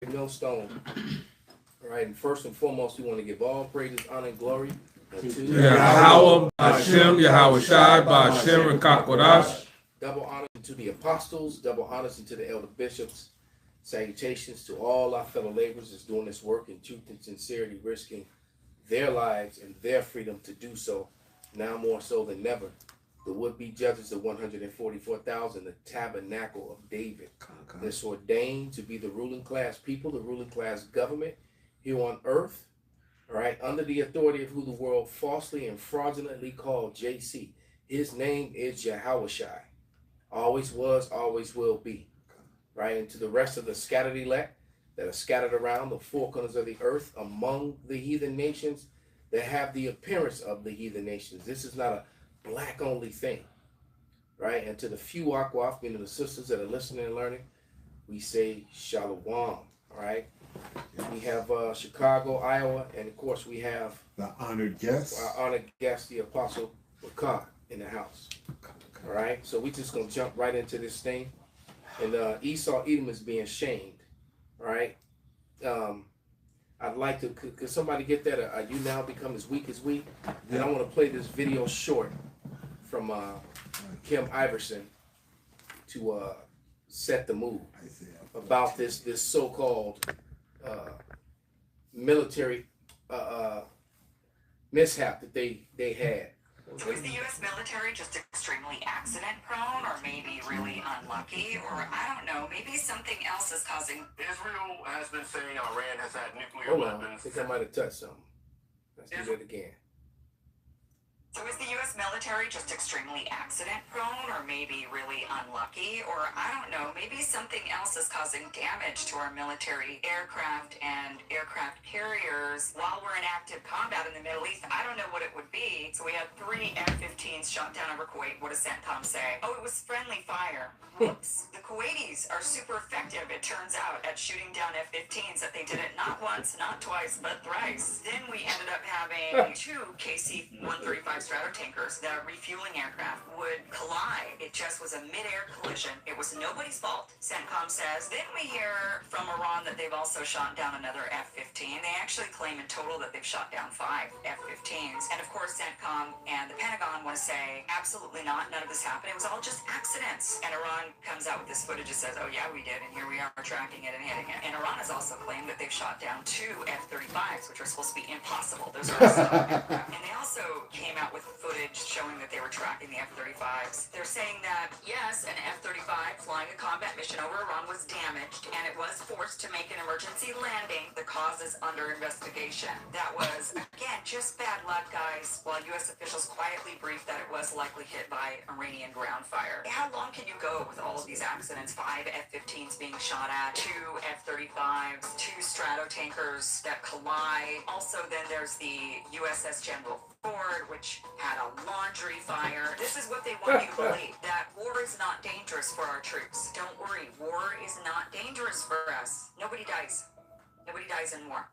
millstone. All right, and first and foremost, we want to give all praises, honor, and glory unto Yahweh, Hashem, Yahweh Shai, Hashem, and Kakodash. double honor to the apostles, double honors to the elder bishops. Salutations to all our fellow laborers that's doing this work in truth and sincerity, risking their lives and their freedom to do so, now more so than never. The would-be judges, the 144,000, the tabernacle of David, that's ordained to be the ruling class people, the ruling class government here on earth, all right, under the authority of who the world falsely and fraudulently called JC. His name is Yahweh Shai. Always was, always will be. Right, and to the rest of the scattered elect that are scattered around the four corners of the earth among the heathen nations that have the appearance of the heathen nations. This is not a black only thing, right? And to the few Akwaf, meaning the sisters that are listening and learning, we say Shalom, all right? We have Chicago, Iowa, and of course we have the honored guest, our honored guest, the Apostle Rawchaa, in the house, all right? So we just gonna jump right into this thing. And Esau, Edom is being shamed, right? I'd like to, could somebody get that? Are you now become as weak as we? And I want to play this video short from Kim Iverson to set the mood about this so-called military mishap that they had. So is the U.S. military just extremely accident prone, or maybe really unlucky, or I don't know, maybe something else is causing... Israel has been saying Iran has had nuclear Hold on, I weapons. think I might have touched something. Let's do that again. So is the U.S. military just extremely accident prone, or maybe really unlucky, or I don't know, maybe something else is causing damage to our military aircraft and aircraft carriers while we're in active combat in the Middle East? I don't know what it would be. So we had 3 F-15s shot down over Kuwait. What does CENTCOM say? Oh, it was friendly fire. Whoops. The Kuwaitis are super effective, it turns out, at shooting down F-15s, that they did it not once, not twice, but thrice. Then we ended up having 2 KC-135 Stratotankers, the refueling aircraft, would collide. It just was a mid-air collision. It was nobody's fault, CENTCOM says. Then we hear from Iran that they've also shot down another F-15. They actually claim in total that they've shot down 5 F-15s. And of course, CENTCOM and the Pentagon want to say, absolutely not, none of this happened. It was all just accidents. And Iran comes out with this footage and says, oh yeah, we did, and here we are tracking it and hitting it. And Iran has also claimed that they've shot down 2 F-35s, which are supposed to be impossible. Those are also aircraft. And they also came out with footage showing that they were tracking the F-35s. They're saying that, yes, an F-35 flying a combat mission over Iran was damaged, and it was forced to make an emergency landing. The cause is under investigation. That was, again, just bad luck, guys, while U.S. officials quietly briefed that it was likely hit by Iranian ground fire. How long can you go with all of these accidents? 5 F-15s being shot at, 2 F-35s, 2 Stratotankers that collide. Also, then there's the USS General Ford, which had a laundry fire. This is what they want you to believe, that war is not dangerous for our troops. Don't worry, war is not dangerous for us. Nobody dies. Nobody dies in war.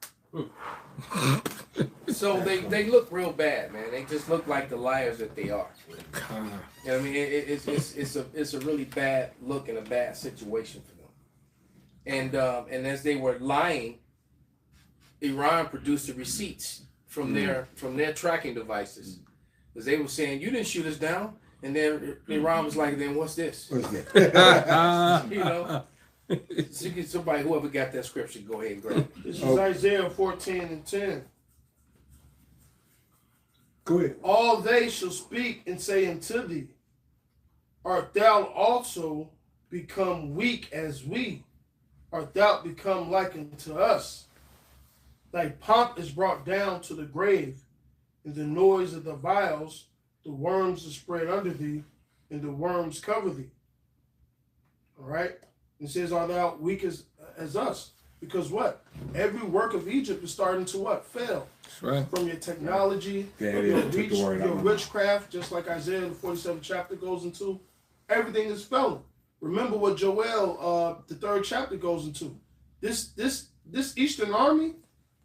So they look real bad, man. They just look like the liars that they are. You know what I mean, it's a really bad look and a bad situation for them. And as they were lying, Iran produced the receipts from their tracking devices, because they were saying, you didn't shoot us down, and then Iran was like, then what's this? You know. Somebody, whoever got that scripture, go ahead and grab it. This is Isaiah 14:10. Go ahead. All they shall speak and say unto thee, art thou also become weak as we? Art thou become like unto us? Thy pomp is brought down to the grave, and the noise of the vials, the worms are spread under thee, and the worms cover thee. All right? It says, art thou weak as us? Because what? Every work of Egypt is starting to what? Fail. That's right. From your technology, from your witchcraft, just like Isaiah the 47th chapter goes into, everything is failing. Remember what Joel, the 3rd chapter goes into. This Eastern army,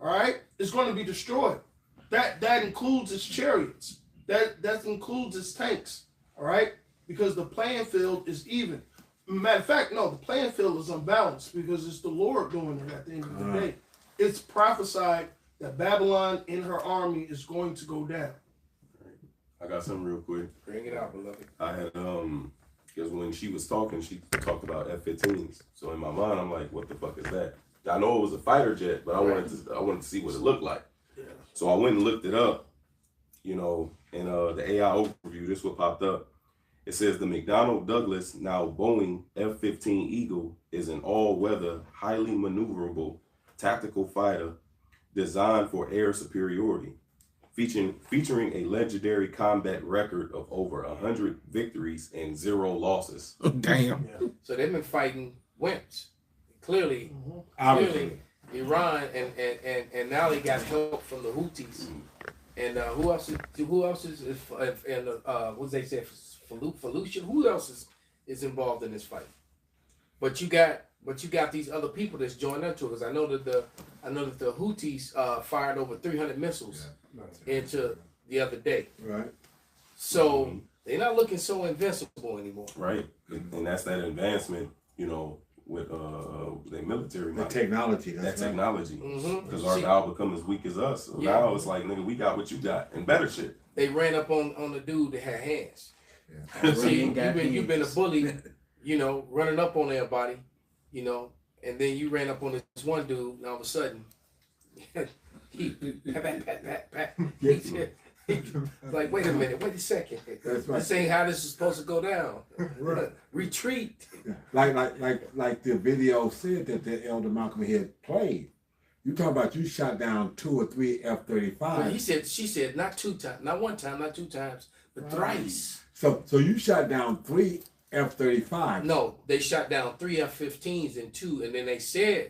all right, is going to be destroyed. That includes its chariots. That includes its tanks, all right, because the playing field is even. Matter of fact, no, the playing field is unbalanced because it's the Lord doing it at the end of the day. It's prophesied that Babylon in her army is going to go down. I got something real quick. Bring it out, beloved. I had because when she was talking, she talked about F-15s. So in my mind, I'm like, what the fuck is that? I know it was a fighter jet, but I wanted to see what it looked like. Yeah. So I went and looked it up. You know, in the AI overview, this what popped up. It says the McDonnell Douglas, now Boeing F-15 Eagle, is an all-weather, highly maneuverable tactical fighter designed for air superiority, featuring a legendary combat record of over 100 victories and 0 losses. Damn. Yeah. So they've been fighting wimps. Clearly, Obviously. Iran and now they got help from the Houthis. And who else is and what they say, Fallujah? Who else is involved in this fight? But you got these other people that's joined up to it. Because I know that the Houthis fired over 300 missiles into the other day. Right. So they're not looking so invincible anymore. Right, and that's that advancement, you know, with the military. The technology. That That's right. technology. Mhm. Because our guy become as weak as us. So Yeah. now it's like, nigga, we got what you got and better shit. They ran up on the dude that had hands. Yeah. See, you've been a bully, you know, running up on everybody, you know, and then you ran up on this one dude, and all of a sudden, he pat. He's like, wait a minute, wait a second. That's right. This ain't how this is supposed to go down. Right. Retreat. Like the video said that the Elder Malcolm had played. You talking about you shot down 2 or 3 F-35. She said, not 2 times, not 1 time, not 2 times, but thrice. So you shot down 3 F-35. No, they shot down 3 F-15s and 2, and then they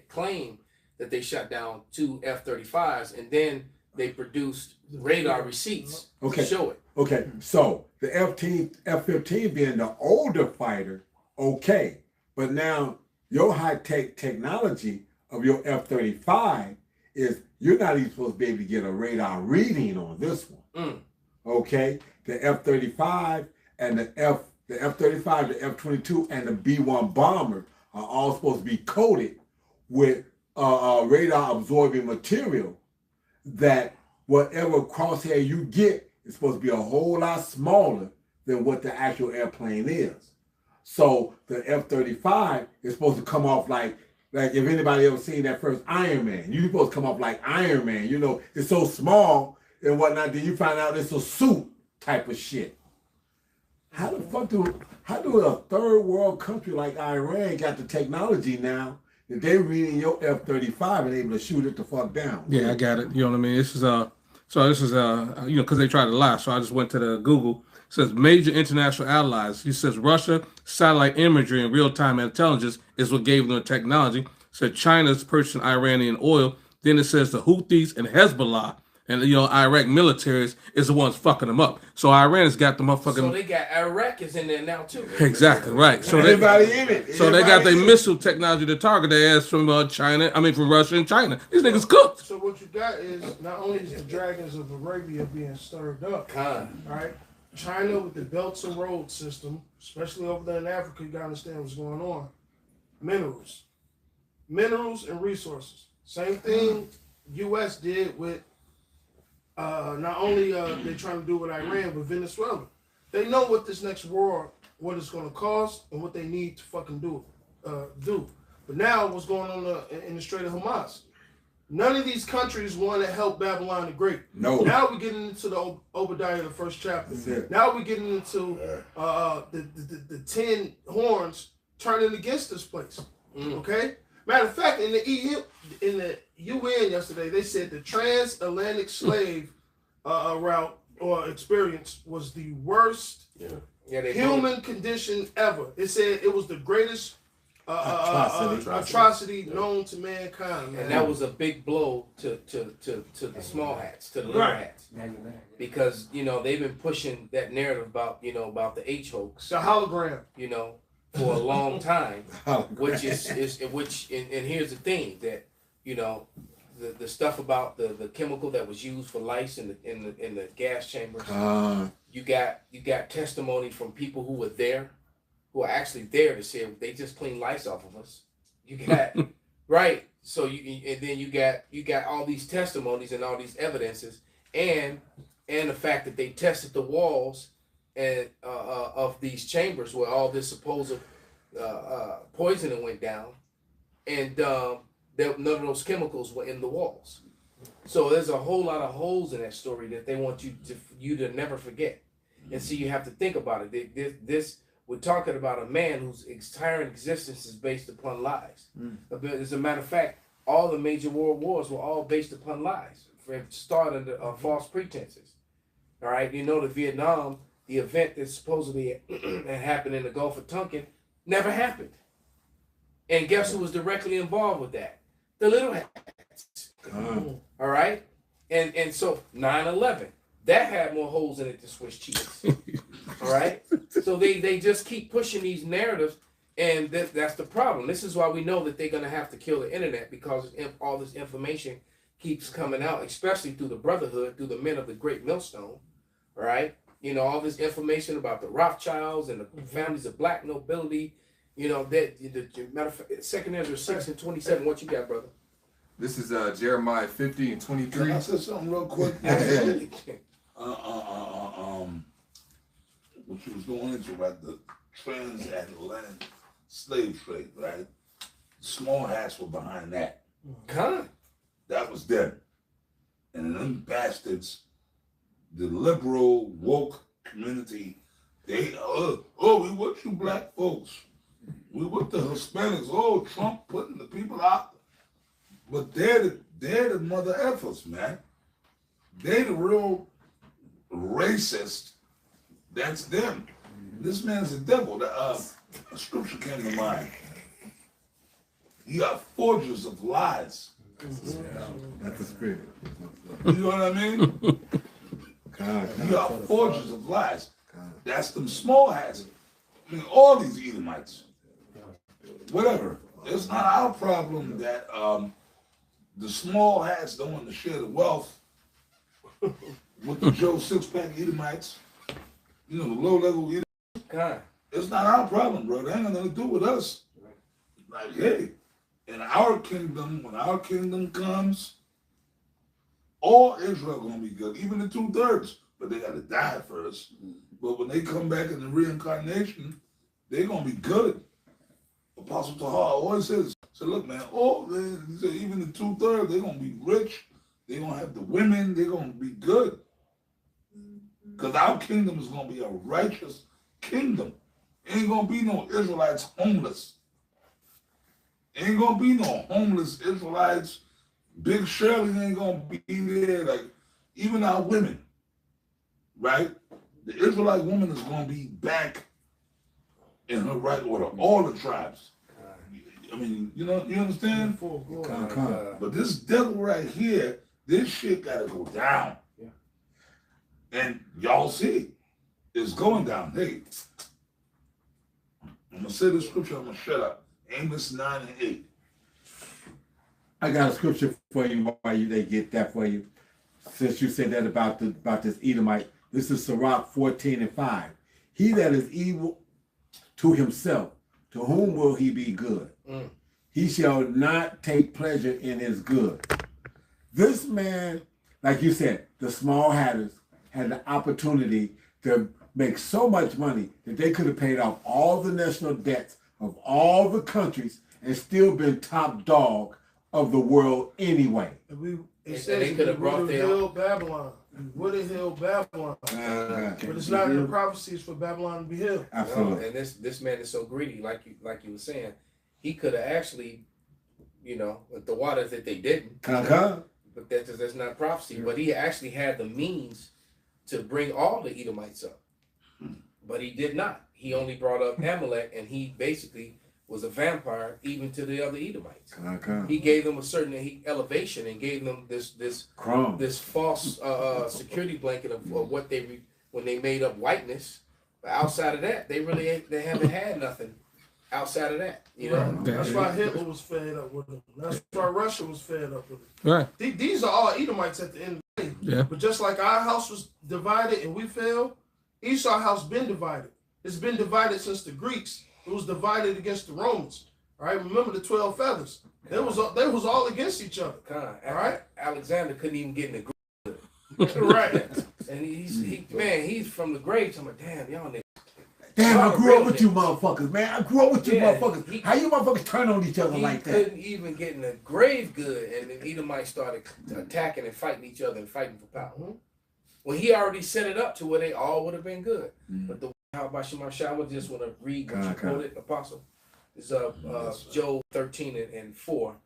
claimed that they shot down 2 F-35s, and then they produced radar receipts Okay. to show it. Okay, so the F-15 being the older fighter, okay. But now your high-tech technology of your F-35 is you're not even supposed to be able to get a radar reading on this one. Okay? The F-35 and the F-35, the F-22, and the B-1 bomber are all supposed to be coated with radar absorbing material that whatever crosshair you get is supposed to be a whole lot smaller than what the actual airplane is. So the F-35 is supposed to come off like if anybody ever seen that first Iron Man, you're supposed to come off like Iron Man. You know, it's so small and whatnot, then you find out it's a suit type of shit. How do a third world country like Iran got the technology now that they're reading your F-35 and able to shoot it the fuck down? Yeah, I got it. You know what I mean? This is you know, because they tried to lie. So I just went to the Google. It says major international allies. He says Russia satellite imagery and real-time intelligence is what gave them the technology. Said China's purchasing Iranian oil. Then it says the Houthis and Hezbollah and, you know, Iraq militaries is the ones fucking them up. So Iran has got the motherfucking. So they got Iraq is in there now too. Exactly right. So everybody in it. So they got their missile technology to target their ass from from Russia and China. These niggas cooked. So what you got is not only is the dragons of Arabia being stirred up, right? China with the Belts and Road system, especially over there in Africa, you gotta understand what's going on. Minerals and resources. Same thing U.S. did with not only they're trying to do with Iran, but Venezuela. They know what this next war, what it's going to cost, and what they need to fucking do. But now, what's going on in the Strait of Hamas? None of these countries want to help Babylon the Great. No. Now we're getting into the Obadiah, the first chapter. Now we're getting into the 10 horns turning against this place. Okay. Matter of fact, in the UN yesterday, they said the transatlantic slave route or experience was the worst human condition ever. It said it was the greatest atrocity known to mankind. And that was a big blow to the small hats, to the little hats. Because, you know, they've been pushing that narrative about the H hoax. The hologram. You know, for a long time. Which and here's the thing that, you know, the stuff about the chemical that was used for lice in the gas chambers. You got testimony from people who were there, who are actually there to say they just clean lights off of us. You got right. So and then you got all these testimonies and all these evidences, and the fact that they tested the walls and of these chambers where all this supposed poisoning went down, and none of those chemicals were in the walls. So there's a whole lot of holes in that story that they want you to never forget. And so you have to think about it. We're talking about a man whose entire existence is based upon lies. As a matter of fact, all the major world wars were all based upon lies, started under false pretenses. All right, you know, the Vietnam, the event that supposedly had happened in the Gulf of Tonkin, never happened. And guess who was directly involved with that? The little hats. All right, and so 9/11. That had more holes in it than Swiss cheese. All right? So they just keep pushing these narratives, and that's the problem. This is why we know that they're going to have to kill the internet, because all this information keeps coming out, especially through the Brotherhood, through the men of the Great Millstone. All right? You know, all this information about the Rothschilds and the families of black nobility. You know, that matter of fact, 2 Ezra 6 and 27. What you got, brother? This is Jeremiah 50 and 23. Can I say something real quick? What you was going into, right? The transatlantic slave trade, right? Small hats were behind that. That was them. And them bastards, the liberal, woke community, they, we with you black folks. We with the Hispanics. Oh, Trump putting the people out. But they're the mother effers, man. They the real racist. That's them. This man's a devil. A scripture came to mind. You got forgers of lies. That's the spirit. You know what I mean? You got forgers of lies. That's them small hats. I mean, all these Edomites. Whatever. It's not our problem that the small hats don't want to share the wealth with the Joe Six-Pack Edomites. You know, the low-level Edomites. It's not our problem, bro. They ain't got nothing to do with us. Like, hey, in our kingdom, when our kingdom comes, all Israel gonna be good, even the 2/3. But they gotta die first. But when they come back in the reincarnation, they're gonna be good. Apostle Tahar always says, look, man, even the 2/3, they're gonna be rich. They're gonna have the women. They're gonna be good. Because our kingdom is gonna be a righteous kingdom. Ain't gonna be no Israelites homeless. Ain't gonna be no homeless Israelites. Big Shirley ain't gonna be there. Like, even our women, right? The Israelite woman is gonna be back in her right order. All the tribes. I mean, you know, you understand? But this devil right here, this shit gotta go down. Yeah. And y'all see, it's going down. Hey, I'm gonna say the scripture, I'm gonna shut up. Amos 9 and 8. I got a scripture for you while they get that for you. Since you said that about this Edomite, this is Sirach 14 and 5. He that is evil to himself, to whom will he be good? He shall not take pleasure in his good. This man, like you said, the small hatters had the opportunity to make so much money that they could have paid off all the national debts of all the countries and still been top dog of the world anyway. It says they could have brought their Babylon. Would have held Babylon. But it's not in the prophecies for Babylon to be held. Absolutely. No, and this man is so greedy, like you were saying, he could have actually, you know, with the waters that they didn't. But that's not prophecy. But he actually had the means to bring all the Edomites up. But he did not. He only brought up Amalek, and he basically was a vampire even to the other Edomites. He gave them a certain elevation and gave them this false security blanket of what when they made up whiteness. But outside of that, they haven't had nothing outside of that. You know, that's why Hitler was fed up with them. That's why Russia was fed up with them. Right. These are all Edomites at the end of the day. Yeah. But just like our house was divided and we fell, Esau's house been divided. It's been divided since the Greeks. It was divided against the Romans. All right, remember the 12 feathers? They was all against each other. All right, Alexander couldn't even get in the right. And he's from the grave. I'm like, damn, y'all niggas. Damn, I grew up with you motherfuckers, man. I grew up with you motherfuckers. How you motherfuckers turn on each other like that? He couldn't even get in the grave good, and then Edomites started attacking and fighting each other and fighting for power. Well, he already set it up to where they all would have been good. But the how about Shemashah, I just want to read what you quoted, Apostle. It's Job 13 and 4.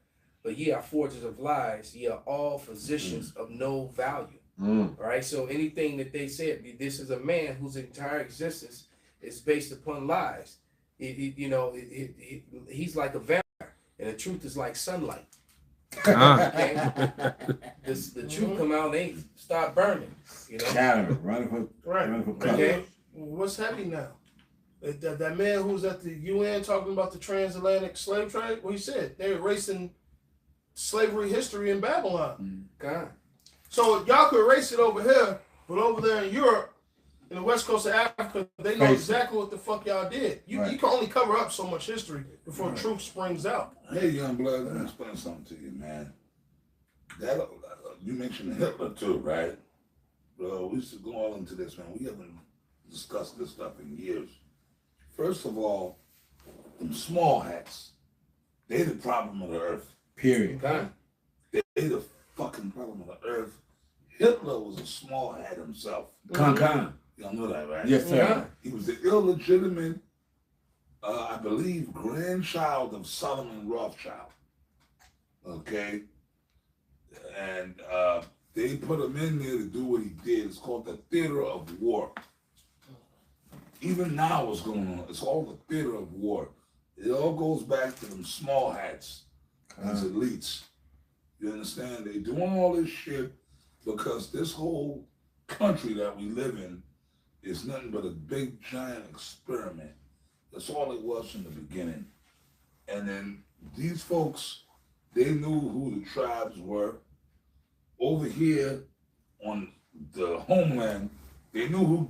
But ye are forgers of lies, ye are all physicians of no value. All right, so anything that they said, this is a man whose entire existence is based upon lies. He's like a vampire, and the truth is like sunlight. Okay? The truth come out, they start burning. Shadow, running for cover. Okay. What's heavy now? That man who's at the UN talking about the transatlantic slave trade, well, he said they're erasing slavery history in Babylon. God. So y'all could erase it over here, but over there in Europe, in the west coast of Africa, they know exactly what the fuck y'all did. You can only cover up so much history before truth springs out. Hey, young blood, let me explain something to you, man. That you mentioned Hitler too, right? Bro, we should go all into this, man. We haven't discussed this stuff in years. First of all, them small hats, they the problem of the earth. Period. They the fucking problem of the earth. Hitler was a small hat himself. Y'all know that, right? Yes, sir. Yeah. He was the illegitimate, I believe, grandchild of Solomon Rawchaa. Okay? And they put him in there to do what he did. It's called the theater of war. Even now what's going on, it's all the theater of war. It all goes back to them small hats, these elites. You understand? They doing all this shit because this whole country that we live in is nothing but a big giant experiment. That's all it was from the beginning. And then these folks, they knew who the tribes were. Over here on the homeland, they knew who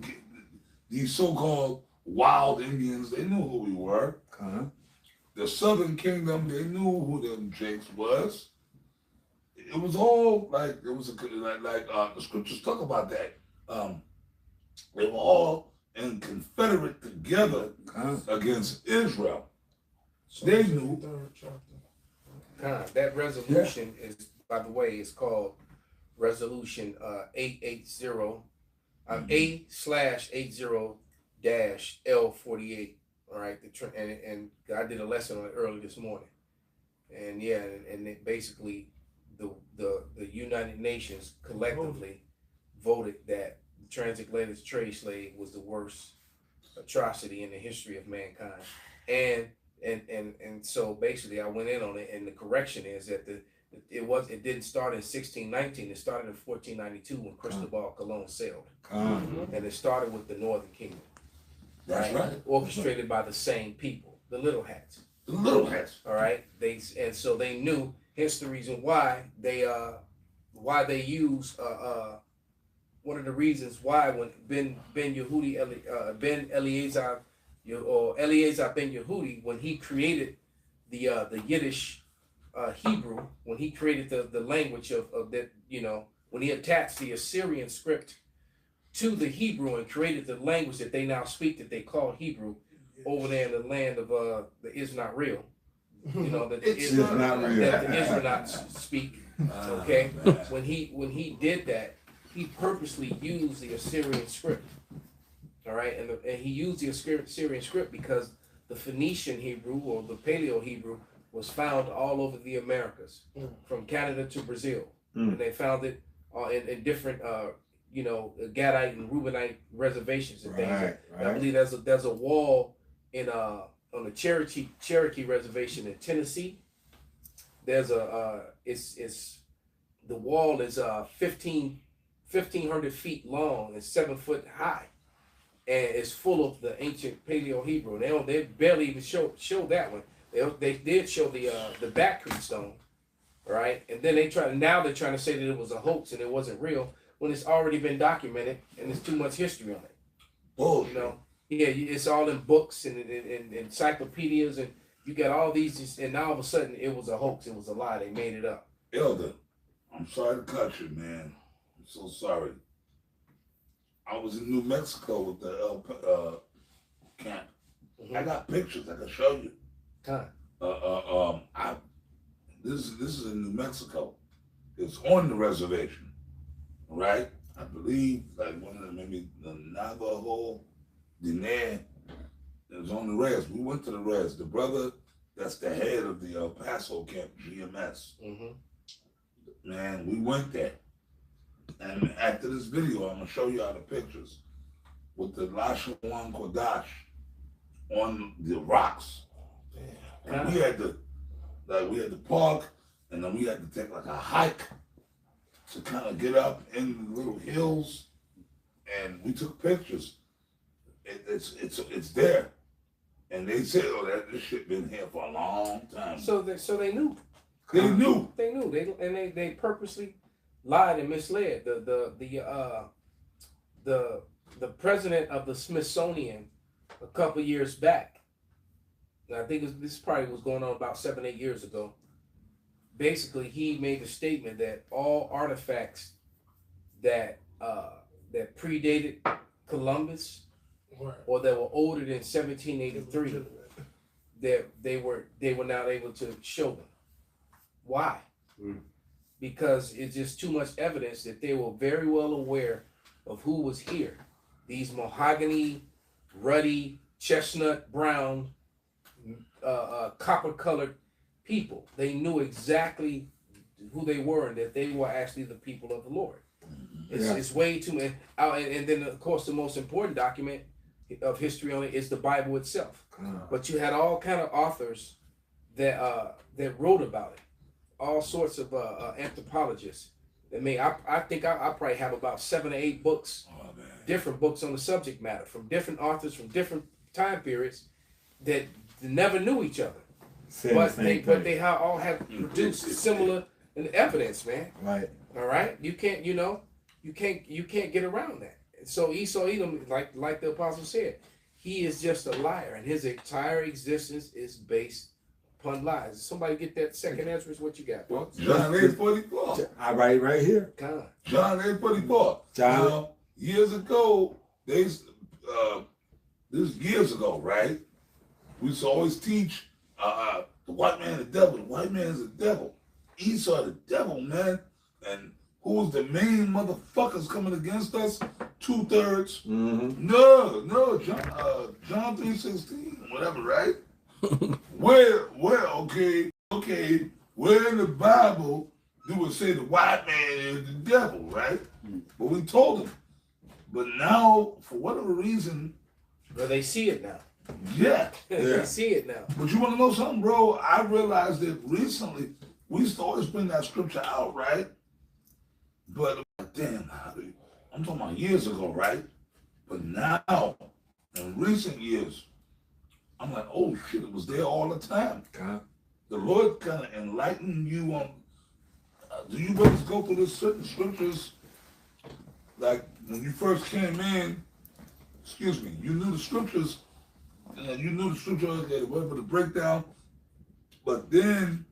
these so-called wild Indians, they knew who we were. The Southern Kingdom, they knew who them jakes was. It was all like, it was the scriptures talk about that. They were all in confederate together against Israel. They knew. That resolution is, by the way, is called Resolution 880, A/80-L48. All right, and I did a lesson on it early this morning, and it basically the United Nations collectively voted that the transatlantic trade slave was the worst atrocity in the history of mankind, and so basically I went in on it, and the correction is that it didn't start in 1619. It started in 1492 when Cristobal Colon sailed, and it started with the Northern Kingdom. That's right. Orchestrated by the same people, the Little Hats. The Little Hats. All right. So they knew. Hence the reason why they use one of the reasons why when Ben Eliezer Ben Yehudi, when he created the Yiddish Hebrew, when he created the language of that, when he attached the Assyrian script to the Hebrew and created the language that they now speak, that they call Hebrew, over there in the land of the is not real. That the Israelites speak. Okay, when he did that, he purposely used the Assyrian script. All right, and he used the Assyrian script because the Phoenician Hebrew or the Paleo Hebrew was found all over the Americas, from Canada to Brazil, and they found it in different Gadite and Reubenite reservations and things. Right. I believe there's a wall in on the Cherokee reservation in Tennessee. There's the wall is 1,500 feet long and 7 foot high, and it's full of the ancient Paleo Hebrew. They barely even show that one. They did show the Back Creek stone, right? And then they're trying to say that it was a hoax and it wasn't real when it's already been documented and there's too much history on it. Oh, Yeah, it's all in books and encyclopedias, and you got all these, and now all of a sudden it was a hoax. It was a lie. They made it up. Elder, I'm sorry to cut you, man. I'm so sorry. I was in New Mexico with the camp. I got pictures I can show you. Time. This is in New Mexico. It's on the reservation, right? I believe like one of them, maybe the Navajo, Diné, it was on the res. We went to the res. The brother that's the head of the El Paso camp, GMS. Man, we went there. And after this video, I'm gonna show you all the pictures with the Lashawan Kodash on the rocks. And we had to park, and then we had to take like a hike to kind of get up in the little hills, and we took pictures. It's there, and they said, "Oh, this shit been here for a long time." So they knew. They knew. They knew. They purposely lied and misled. The president of the Smithsonian a couple years back. I think this probably was going on about 7-8 years ago. Basically, he made a statement that all artifacts that predated Columbus or that were older than 1783, that they were not able to show them. Why? Because it's just too much evidence that they were very well aware of who was here. These mahogany, ruddy, chestnut brown, copper-colored people. They knew exactly who they were and that they were actually the people of the Lord. It's way too many. And then, of course, the most important document of history on it is the Bible itself. But you had all kind of authors that wrote about it. All sorts of anthropologists. I think I probably have about 7 or 8 books, different books on the subject matter from different authors from different time periods that never knew each other. But they all have produced similar evidence, man. Right. All right. You can't get around that. So Esau Edom, like the apostle said, he is just a liar, and his entire existence is based upon lies. Somebody get that second answer is what you got. Well, John 8:44. I write right here. John 8:44. John. Years ago, this years ago, right? We used to always teach the white man the devil. The white man is the devil. Esau the devil, man. And who was the main motherfuckers coming against us? 2/3. No, John 3:16, whatever, right? Where, okay, where in the Bible do it say the white man is the devil, right? But we told him. But now, for whatever reason, well, they see it now. Yeah. They see it now. But you want to know something, bro? I realized that recently, we used to always bring that scripture out, right? But damn, I'm talking about years ago, right? But now, in recent years, I'm like, oh shit, it was there all the time. The Lord kind of enlightened you on. Do you brothers go through this certain scriptures? Like when you first came in, you knew the scriptures. You knew the scripture, okay, whatever the breakdown. But then,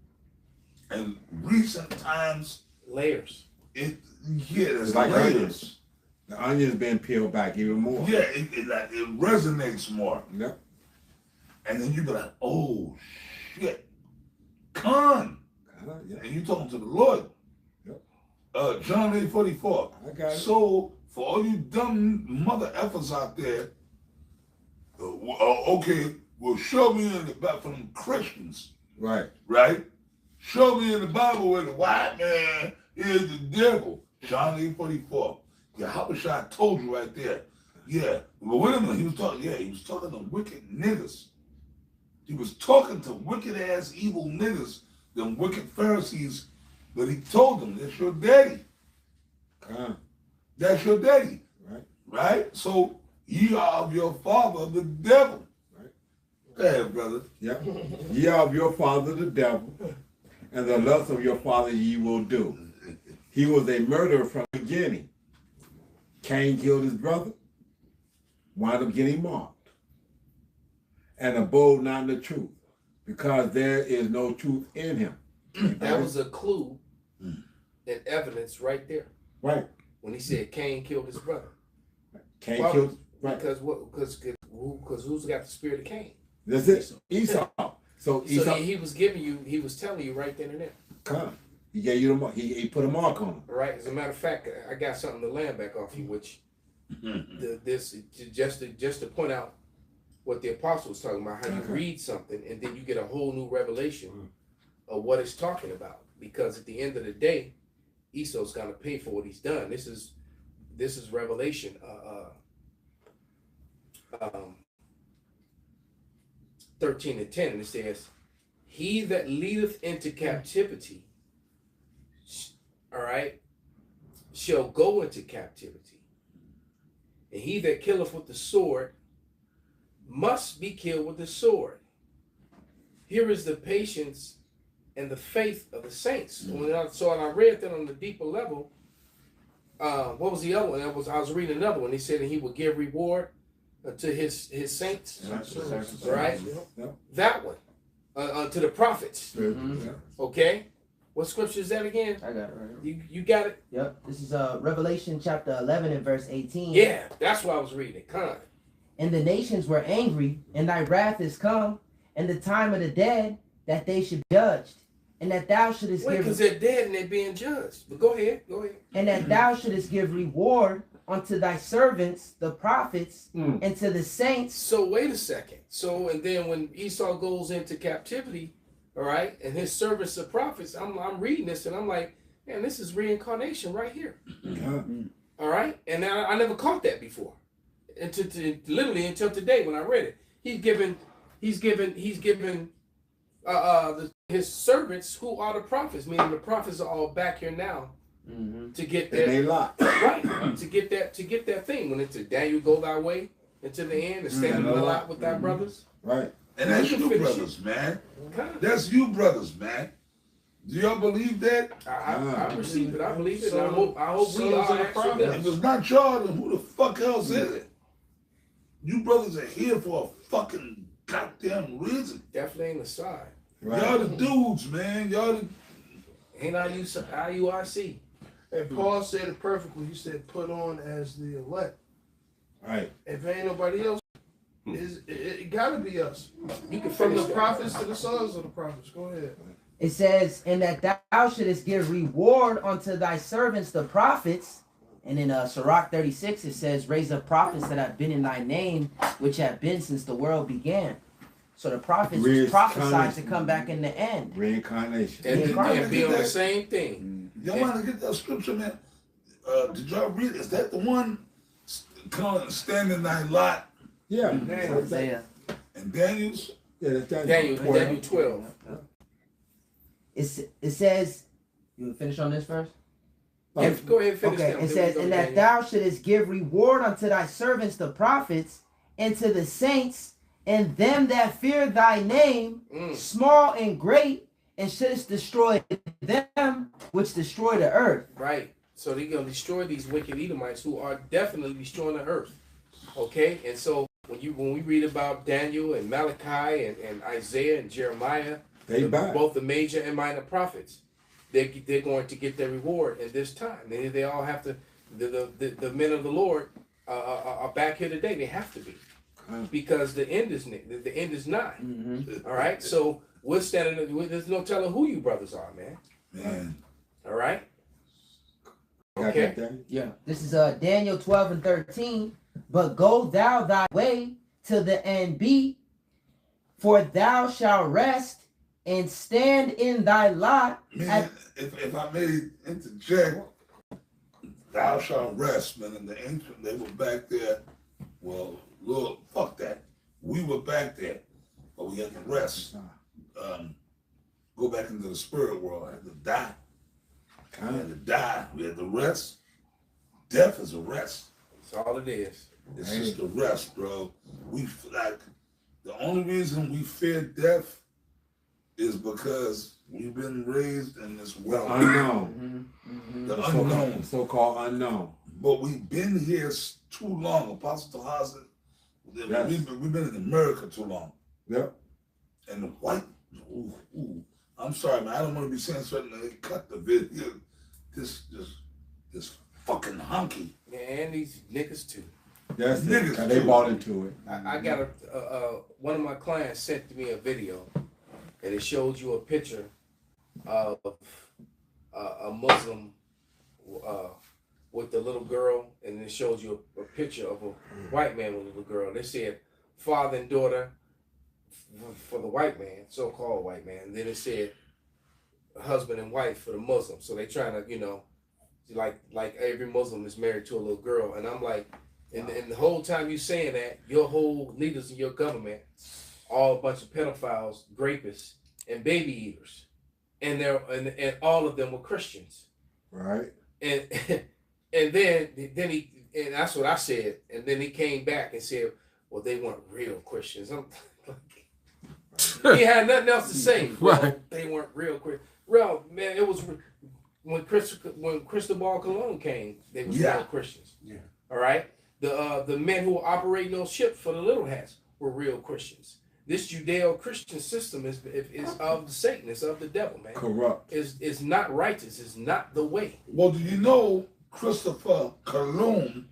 in recent times, layers. It's like layers. onions. The onions being peeled back even more. Yeah, it resonates more. Yep. And then you be like, oh shit, con. And you talking to the Lord. Yep. John 8:44. I got it. So for all you dumb mother effers out there, okay, well show me in the Bible from Christians. Right? Show me in the Bible where the white man is the devil. John 8:44. Yeah, Habashai told you right there. Yeah. But wait a minute, he was talking to wicked niggas. He was talking to wicked ass evil niggas, them wicked Pharisees, but he told them, that's your daddy. That's your daddy. Right? So ye are of your father the devil. Go ahead, brother. Yeah. Ye are of your father the devil, and the lust of your father ye will do. He was a murderer from the beginning. Cain killed his brother, wound up getting marked. and abode not in the truth, because there is no truth in him. That was a clue and evidence right there. Right. When he said Cain killed his brother. Cain killed. Right. Because who's got the spirit of Cain? That's it. Esau. So Esau. He was telling you right then and there. Come. He gave you the he put a mark on him. Right. As a matter of fact, I got something to land back off you, which just to point out what the apostle was talking about, how you read something and then you get a whole new revelation of what it's talking about. Because at the end of the day, Esau's gonna pay for what he's done. This is Revelation 13 and 10, and it says, "He that leadeth into captivity, all right, shall go into captivity. And he that killeth with the sword must be killed with the sword. Here is the patience and the faith of the saints." When I read that on the deeper level, what was the other one? I was reading another one. He said that he would give reward to his saints, right? Yep. That one, to the prophets. Okay, what scripture is that again? I got it right here. You got it? Yep. This is Revelation chapter 11 and verse 18. Yeah, that's what I was reading. And the nations were angry, and thy wrath is come, and the time of the dead, that they should be judged, and that thou shouldest give. Because they're dead and they're being judged. But go ahead. And that thou shouldest give reward unto thy servants, the prophets, and to the saints. So wait a second. So and then when Esau goes into captivity, all right, and his servants, the prophets, I'm reading this and I'm like, man, this is reincarnation right here. All right, and I never caught that before, literally until today when I read it. He's given his servants, who are the prophets, meaning the prophets are all back here now to get that. They lot. Right, to get that thing. When it's Daniel, go thy way until the end and stand in the lot with thy brothers. Right. And that's you brothers, man. That's you brothers, man. Do y'all believe that? I receive it. I believe it. And I hope we are actually. If it's not y'all, then who the fuck else is it? You brothers are here for a fucking goddamn reason. Definitely ain't the side. Right. Y'all the dudes, man. Y'all the... Ain't IURC. And Paul said it perfectly. He said, "Put on as the elect." Right. If ain't nobody else, it gotta be us. You can From the finish that. prophets to the sons of the prophets. Go ahead. It says, "And that thou shouldest give reward unto thy servants, the prophets." And in Sirach 36, it says, "Raise up prophets that have been in thy name, which have been since the world began." So the prophets prophesied to come back in the end. Reincarnation. And be on the same thing. Y'all want to get that scripture, man? Did y'all read? Is that the one? Stand in thy lot. Yeah. Isaiah. And Daniel's. Yeah, that's Daniel 12. It says, you finish on this first? Yeah, go ahead and finish Okay, that. it says, "And that thou shouldest give reward unto thy servants, the prophets, and to the saints, and them that fear thy name, small and great, and shouldest destroy them which destroy the earth." Right. So they're going to destroy these wicked Edomites who are definitely destroying the earth. Okay? And so when we read about Daniel and Malachi and Isaiah and Jeremiah, both the major and minor prophets, they're going to get their reward in this time. They all have to, the men of the Lord are back here today. They have to be. Because the end is nigh. All right? So we're standing, there's no telling who you brothers are, man. All right? Okay. Yeah. This is Daniel 12 and 13. "But go thou thy way till the end be, for thou shalt rest and stand in thy lot." Man, if I may interject, thou shalt rest, man. In the ancient, they were back there. Well, Lord, fuck that. We were back there, but we had to rest. Go back into the spirit world. I had to die. I had to die. We had to rest. Death is a rest. That's all it is. It's just a rest, bro. We like the only reason we fear death is because we've been raised in this world. The unknown. The unknown. So-called unknown. But we've been here too long. Apostle Tahaza, we've been in America too long. Yep. And the white, I'm sorry, man. I don't want to be saying something. They cut the video. This fucking honky. Yeah, and these niggas too. That's Niggas it. They too. bought into it. I got one of my clients sent me a video, and it showed you a picture of a Muslim with the little girl, and it shows you a picture of a white man with a little girl. They said father and daughter for the white man, so-called white man. And then it said husband and wife for the Muslim. So they trying to, you know, like every Muslim is married to a little girl. And I'm like, and the whole time you saying that, your whole leaders in your government, all a bunch of pedophiles, rapists, and baby eaters, and and all of them were Christians, Right. and and then he, and that's what I said, and then he came back and said, well, they weren't real Christians. I'm like, he had nothing else to say. Well, Right. they weren't real Christians. Well, man, it was when Cristobal Colon came, they were real Christians. Yeah. All right. The men who were operating those ships for the little hats were real Christians. This Judeo-Christian system is of Satan. It's of the devil, man. Corrupt. It's not righteous. It's not the way. Well, do you know Christopher Cologne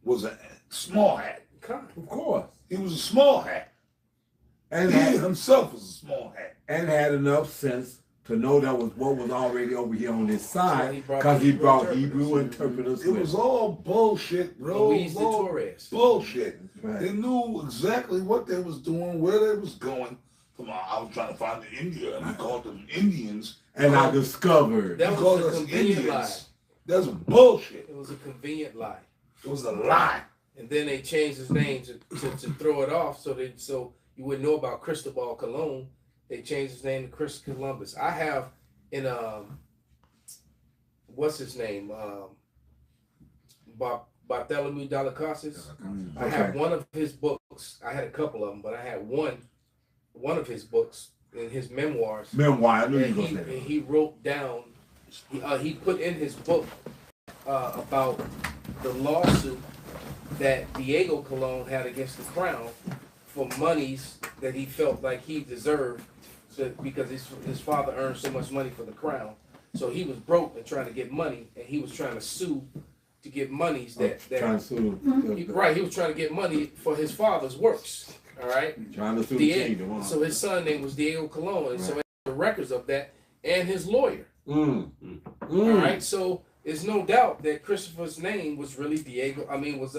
was a small hat? Of course. He was a small hat. And He had, himself was a small hat. and had enough sense to know that was what was already over here on his So side, he brought because he Hebrew brought interpreters. Hebrew interpreters It with was him. all bullshit, bro. Luis It de was all Torres. bullshit. Right. They knew exactly what they was doing, where they was going. Come on, I was trying to find the India, and he called them Indians. And I discovered. That He was called a us convenient lie. Indians. That's bullshit. It was a convenient lie. It was a lie. And then they changed his name to throw it off so you wouldn't know about Cristobal Colon. They changed his name to Chris Columbus. I have in what's his name? Bartholomew de las Casas. I have one of his books. I had a couple of them, but I had one of his books in his memoirs. Memoir. I knew you And were going to say that. he wrote down. He put in his book about the lawsuit that Diego Colon had against the crown for monies that he felt like he deserved because his father earned so much money for the crown. So he was broke and trying to get money, and he was trying to sue to get monies that Trying to sue. right. He was trying to get money for his father's works. All right. Trying to sue the kingdom. Diego, so his son name was Diego Colon, and so the records of that and his lawyer. All right. So there's no doubt that Christopher's name was really Diego. I mean, was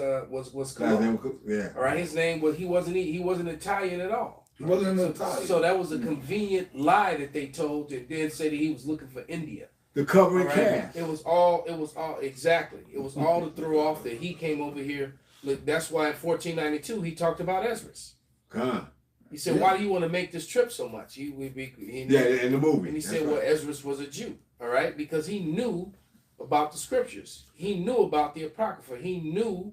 Colon. Yeah. All right. His name was he wasn't Italian at all. He wasn't Italian. So that was a convenient lie that they told and then say that he was looking for India. The covering All right? cast. It was all exactly. It was all to throw off that he came over here. Look, that's why in 1492 he talked about Esdras. He said, "Why do you want to make this trip so much?" In the movie. And he said, "Well, Esdras was a Jew, all right, because he knew about the scriptures. He knew about the Apocrypha. He knew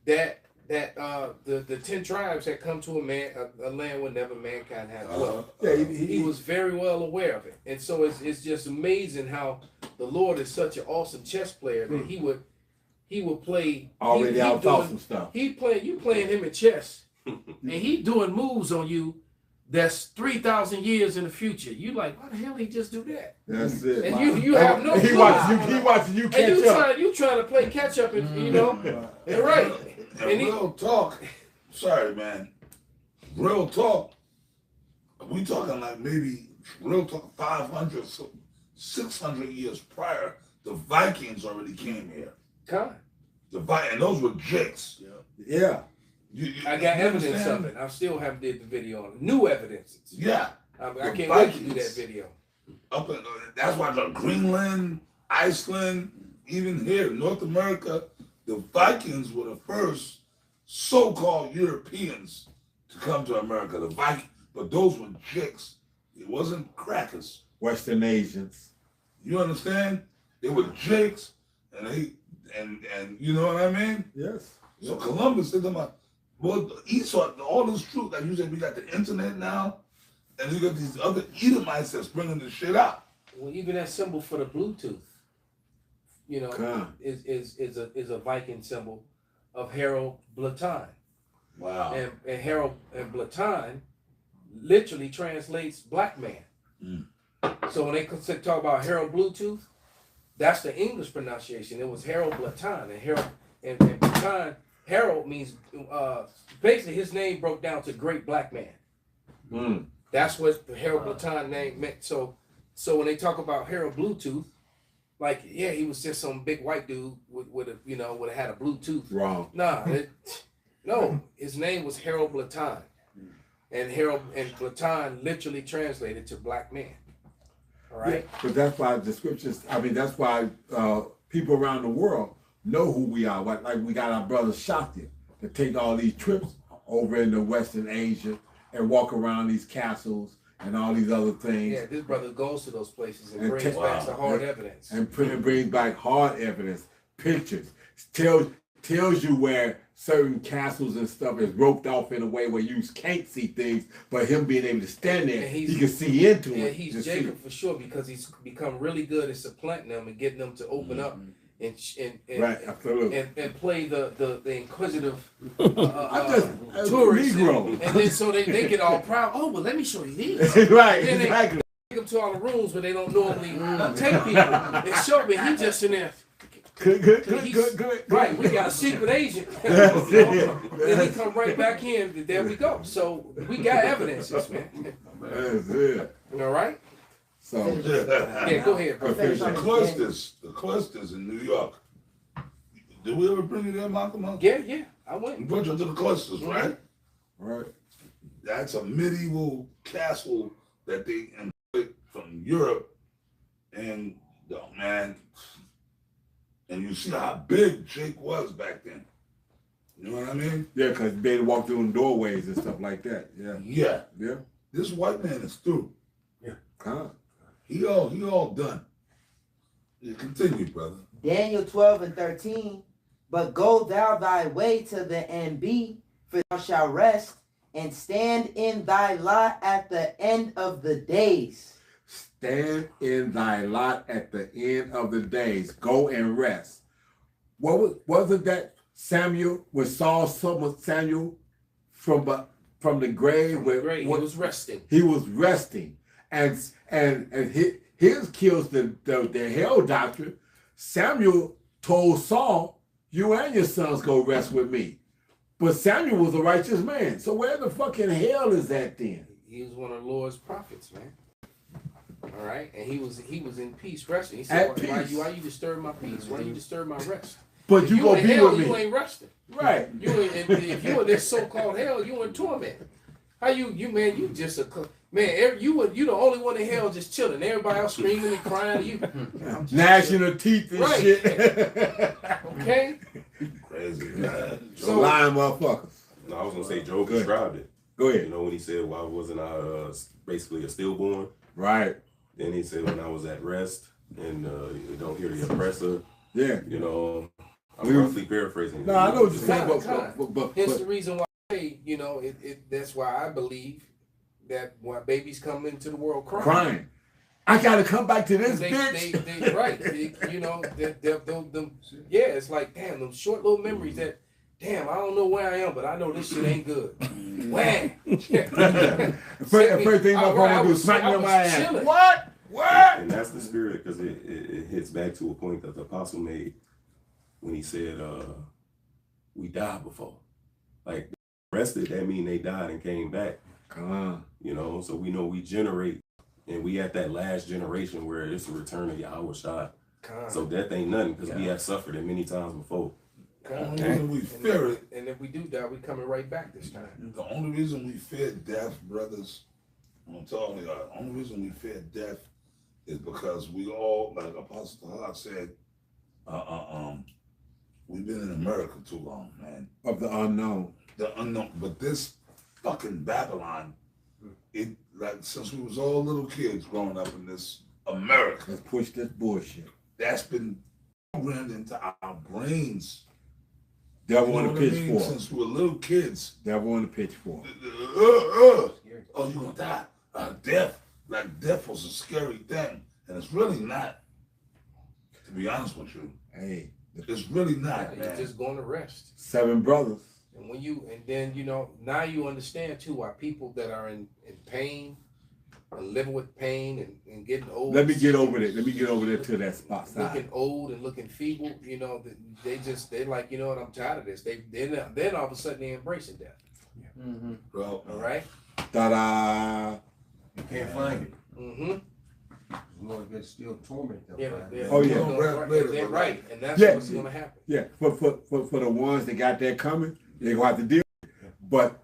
that the 10 tribes had come to a land where never mankind had dwelt. He was very well aware of it, and so it's just amazing how the Lord is such an awesome chess player that he would play already out some stuff. You playing him in chess, and he doing moves on you that's 3,000 years in the future. You like, why the hell he just do that? That's it. And you have no clue. He watching you catch and up. you trying to play catch up, and you know, right? And real talk, sorry man, real talk, we talking like maybe real talk 500, 600 years prior, the Vikings already came here. And those were jakes. Yeah. I got evidence of it. I still haven't did the video on it. New evidence. Yeah. I can't wait to do that video. That's why the Greenland, Iceland, even here, North America, the Vikings were the first so-called Europeans to come to America. The Vikings, but those were jakes. It wasn't crackers. Western Asians. You understand? They were jakes, and you know what I mean? Yes. So Columbus said to them, well, Esau, all this truth, like you said, we got the internet now, and you got these other Edomites that's bringing the shit out. Well, even that symbol for the Bluetooth, you know, is a Viking symbol of Harold Blaton. Wow. And Harold and Blaton literally translates black man. So when they talk about Harold Bluetooth, that's the English pronunciation. It was Harold Blatan, and Blatan, Harold means basically his name broke down to great black man. That's what the Harold Blatan name meant. So when they talk about Harold Bluetooth, like, yeah, he was just some big white dude with a, would have had a Bluetooth. Wrong. Nah, no, his name was Harold Blatan, and Blatan literally translated to black man. All right. Yeah, but that's why the scriptures. I mean, that's why people around the world know who we are. Like we got our brother Shakti to take all these trips over into Western Asia and walk around these castles and all these other things. Yeah, this brother goes to those places and brings back the hard evidence. And brings back hard evidence, pictures, tells you where certain castles and stuff is roped off in a way where you can't see things, but him being able to stand there, he can see into it. Yeah, he's Jacob for sure, because he's become really good at supplanting them and getting them to open up and right, absolutely, and play the inquisitive tourist, and then so they get all proud. Oh, well, let me show you these. Right, then exactly. They take them to all the rooms where they don't normally take people and show me. He just in there. Good. Right, we got a secret agent. Then he come right back in. There we go. So we got evidences, man. That's it. All right. So yeah, go ahead. The clusters in New York. Did we ever bring you there, Malcolm? Yeah, I went. We brought you to the clusters, right? Right. That's a medieval castle that they imported from Europe, and man. And you see how big Jake was back then. You know what I mean? Yeah, because they walk through doorways and stuff like that. Yeah. Yeah. This white man is through. Yeah. He all done. You continue, brother. Daniel 12:13. But go thou thy way to the NB, for thou shalt rest, and stand in thy lot at the end of the days. Stand in thy lot at the end of the days. Go and rest. Wasn't that Samuel, when Saul summoned Samuel from the grave? He was resting. He was resting. And his kills the hell doctrine. Samuel told Saul, you and your sons go rest with me. But Samuel was a righteous man. So where the fucking hell is that then? He was one of the Lord's prophets, man. All right, and he was in peace, resting. He said, why you disturb my peace? Why you disturb my rest? But if you gonna be hell, with me. You ain't resting. Right. If you in this so-called hell, you in torment. How you man? You just you the only one in hell just chilling. Everybody else screaming and crying. You gnashing their teeth and shit. Okay. Crazy man. So lying motherfuckers. No, I was gonna say Job described it. Go ahead. You know when he said, "Why wasn't I basically a stillborn?" Right. Then he said, "When I was at rest and you don't hear the oppressor." Yeah. You know, I'm roughly paraphrasing. No, I know what you're saying, but hence the reason why that's why I believe that when babies come into the world crying. I gotta come back to this bitch. They right. It's like, damn, them short little memories that, damn, I don't know where I am, but I know this shit ain't good. Wham! First thing my phone do is smack me on my ass. Chilling. What? And that's the spirit, because it hits back to a point that the apostle made when he said, we died before. Like, rested, that mean they died and came back. You know, so we know we generate, and we at that last generation where it's a return of Rawchaa. So death ain't nothing, because we have suffered it many times before. We fear it. And if we do die, we coming right back this time. The only reason we fear death, brothers, I'm telling you, the only reason we fear death is because we all, like Apostle Tahar said, we've been in America too long, man. Of the unknown. The unknown. But this fucking Babylon, it, like, since we was all little kids growing up in this America. Let's push this bullshit. That's been programmed into our brains. Devil on the pitchfork. Since we were little kids. Devil on the pitchfork. Oh, you're gonna die. Death. Like, death was a scary thing. And it's really not. To be honest with you. Hey. It's really not, man. You're just going to rest. 7 brothers. And then now you understand too why people that are in pain and living with pain and getting old. Let me get over there. Let me get over there to that spot side. Looking old and looking feeble, they're like, you know what, I'm tired of this. Then all of a sudden they're embracing death. Mm-hmm. Well, all right. Ta-da. You can't find it. Mm-hmm. You want to get still torment them. Yeah. Oh yeah. They're right, and that's what's going to happen. Yeah. For the ones that got that coming, they're gonna have to deal with it. But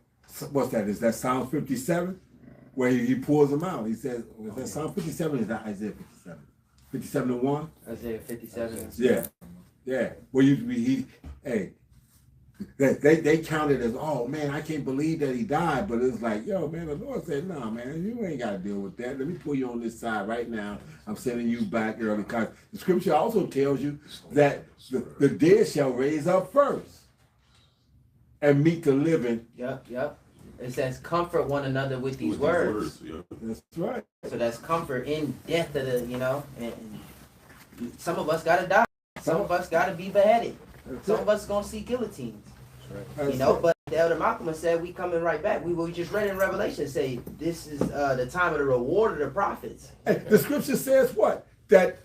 what's that? Is that Psalm 57? Where he pulls them out. He says, is that Psalm 57 or is that Isaiah 57? 57 and 1? Isaiah 57. Yeah. Yeah. Well, they counted as, oh man, I can't believe that he died. But it's like, yo, man, the Lord said, no, man, you ain't got to deal with that. Let me pull you on this side right now. I'm sending you back early. Because the scripture also tells you that the dead shall raise up first and meet the living. Yep. It says, comfort one another with these words. That's right. So that's comfort in death of the, and some of us got to die. Some of us got to be beheaded. Some of us going to see guillotines. That's but the Elder Malcolm said, we coming right back. We just read in Revelation, say, this is the time of the reward of the prophets. Hey, the scripture says what? That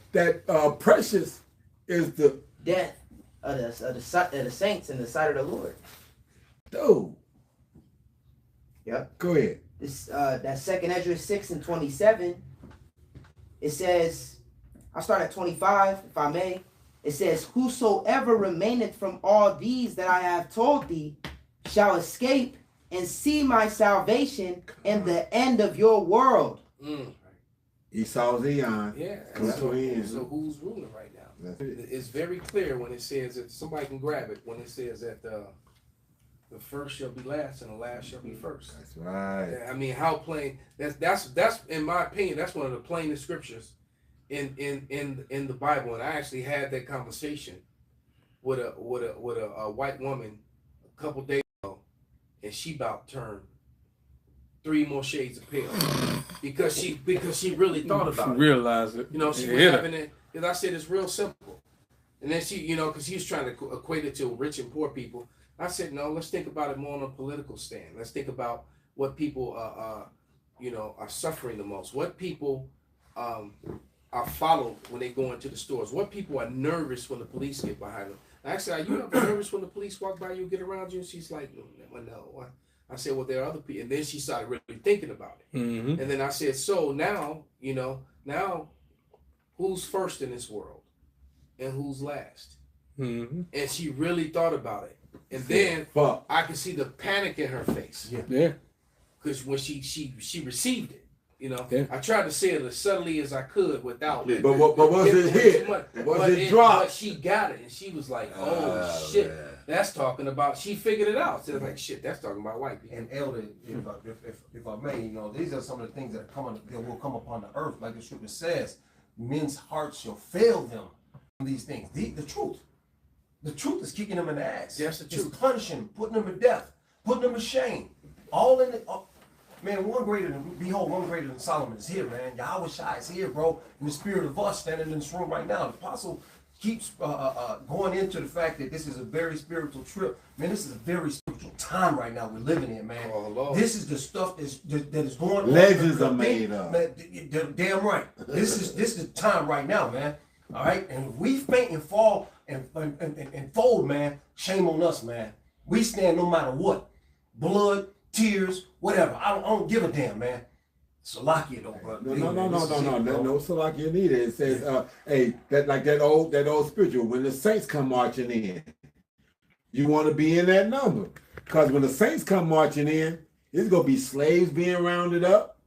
precious is the death of the saints in the sight of the Lord. Dude. Yep. Go ahead. This that second Ezra 6 and 27. It says, I'll start at 25, if I may. It says, whosoever remaineth from all these that I have told thee shall escape and see my salvation and the end of your world. Esau's Eon. Yeah. So who's ruling right now? It's very clear when it says that somebody can grab it when it says that the first shall be last and the last shall be first. That's right. I mean, how plain? That's in my opinion, that's one of the plainest scriptures in the Bible. And I actually had that conversation with a white woman a couple days ago, and she about turned 3 more shades of pale because she really thought about it. Realized it. She was having it. Because I said it's real simple, and then she, because he was trying to equate it to rich and poor people. I said, no, let's think about it more on a political stand. Let's think about what people are suffering the most. What people are followed when they go into the stores. What people are nervous when the police get behind them. And I said, are you ever nervous when the police walk by you and get around you? And she's like, no. I said, well, there are other people. And then she started really thinking about it. Mm-hmm. And then I said, so now, now who's first in this world and who's last? Mm-hmm. And she really thought about it. And then I could see the panic in her face. Yeah. Because when she received it, I tried to say it as subtly as I could without. But was it hit? Was it dropped? But she got it, and she was like, "Oh shit, man. That's talking about." She figured it out. So like, "Shit, that's talking about white people." And Elder, if I may, these are some of the things that will come upon the earth, like the scripture says, men's hearts shall fail them. These things, the truth. The truth is kicking them in the ass. That's the truth. It's punishing them, putting them to death, putting them to shame. All in it. Man, one greater than Solomon is here, man. Yahweh Shai is here, bro. In the spirit of us standing in this room right now. The apostle keeps going into the fact that this is a very spiritual trip. Man, this is a very spiritual time right now we're living in, man. Oh, this is the stuff that is going on. Legends are made up. Damn right. This is the time right now, man. All right? And if we faint and fall and fold, man, shame on us, man. We stand no matter what. Blood, tears, whatever. I don't give a damn, man. Salakia though, bro. No Salakia neither. It says, that old spiritual. When the saints come marching in, you want to be in that number, because when the saints come marching in, it's gonna be slaves being rounded up,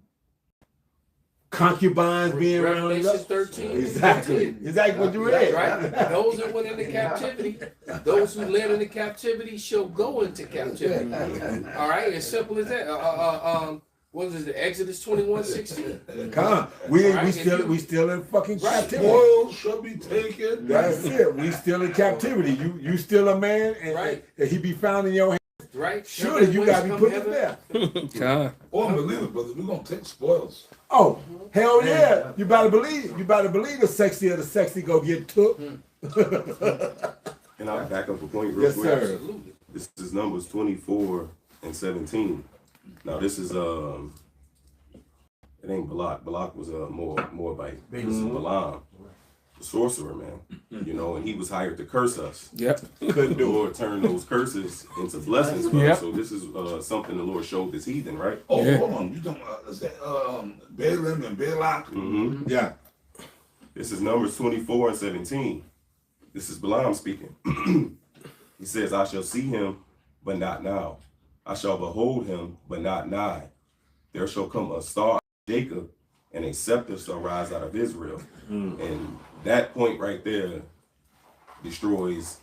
concubines being rounded up. 13. Exactly what you read. Right. Those that went into captivity, those who led into captivity shall go into captivity. All right, as simple as that. What is it? Exodus 21:16. Come on, we still in fucking captivity. Spoils shall be taken. That's it. We still in captivity. You still a man, and he be found in your hands. Right. Surely you gotta be put to death. God. Unbelievable, brother. We're gonna take spoils. Oh, hell yeah. You better believe the sexy of the sexy go get took. Can I back up a point real quick? Yes, sir. This is Numbers 24 and 17. Now this is it ain't Balak. Balak was Moabite. This is Balaam, the sorcerer, man. You know, and he was hired to curse us. Yep. Couldn't the Lord turn those curses into blessings for Yep. us? So this is something the Lord showed this heathen, right? Oh, Yeah. hold on. You talking about is that Balaam and Balak? Mm-hmm. Yeah. This is Numbers 24 and 17. This is Balaam speaking. He says, I shall see him, but not now. I shall behold him, but not nigh. There shall come a star out of Jacob, and a scepter shall rise out of Israel. And that point right there destroys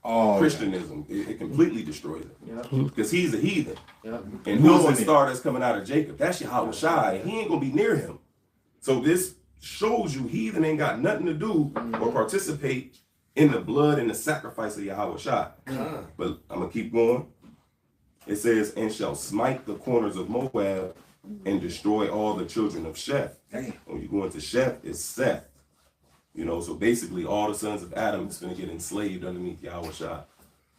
Christianism. It completely destroys it. Because he's a heathen. And who's the star that's coming out of Jacob? That's Yahweh Shai. He ain't going to be near him. So this shows you heathen ain't got nothing to do or participate in the blood and the sacrifice of Yahweh Shai. But I'm going to keep going. It says, and shall smite the corners of Moab and destroy all the children of Sheth. When you go into Sheth, it's Seth. You know, so basically all the sons of Adam is going to get enslaved underneath Yahweh Shai.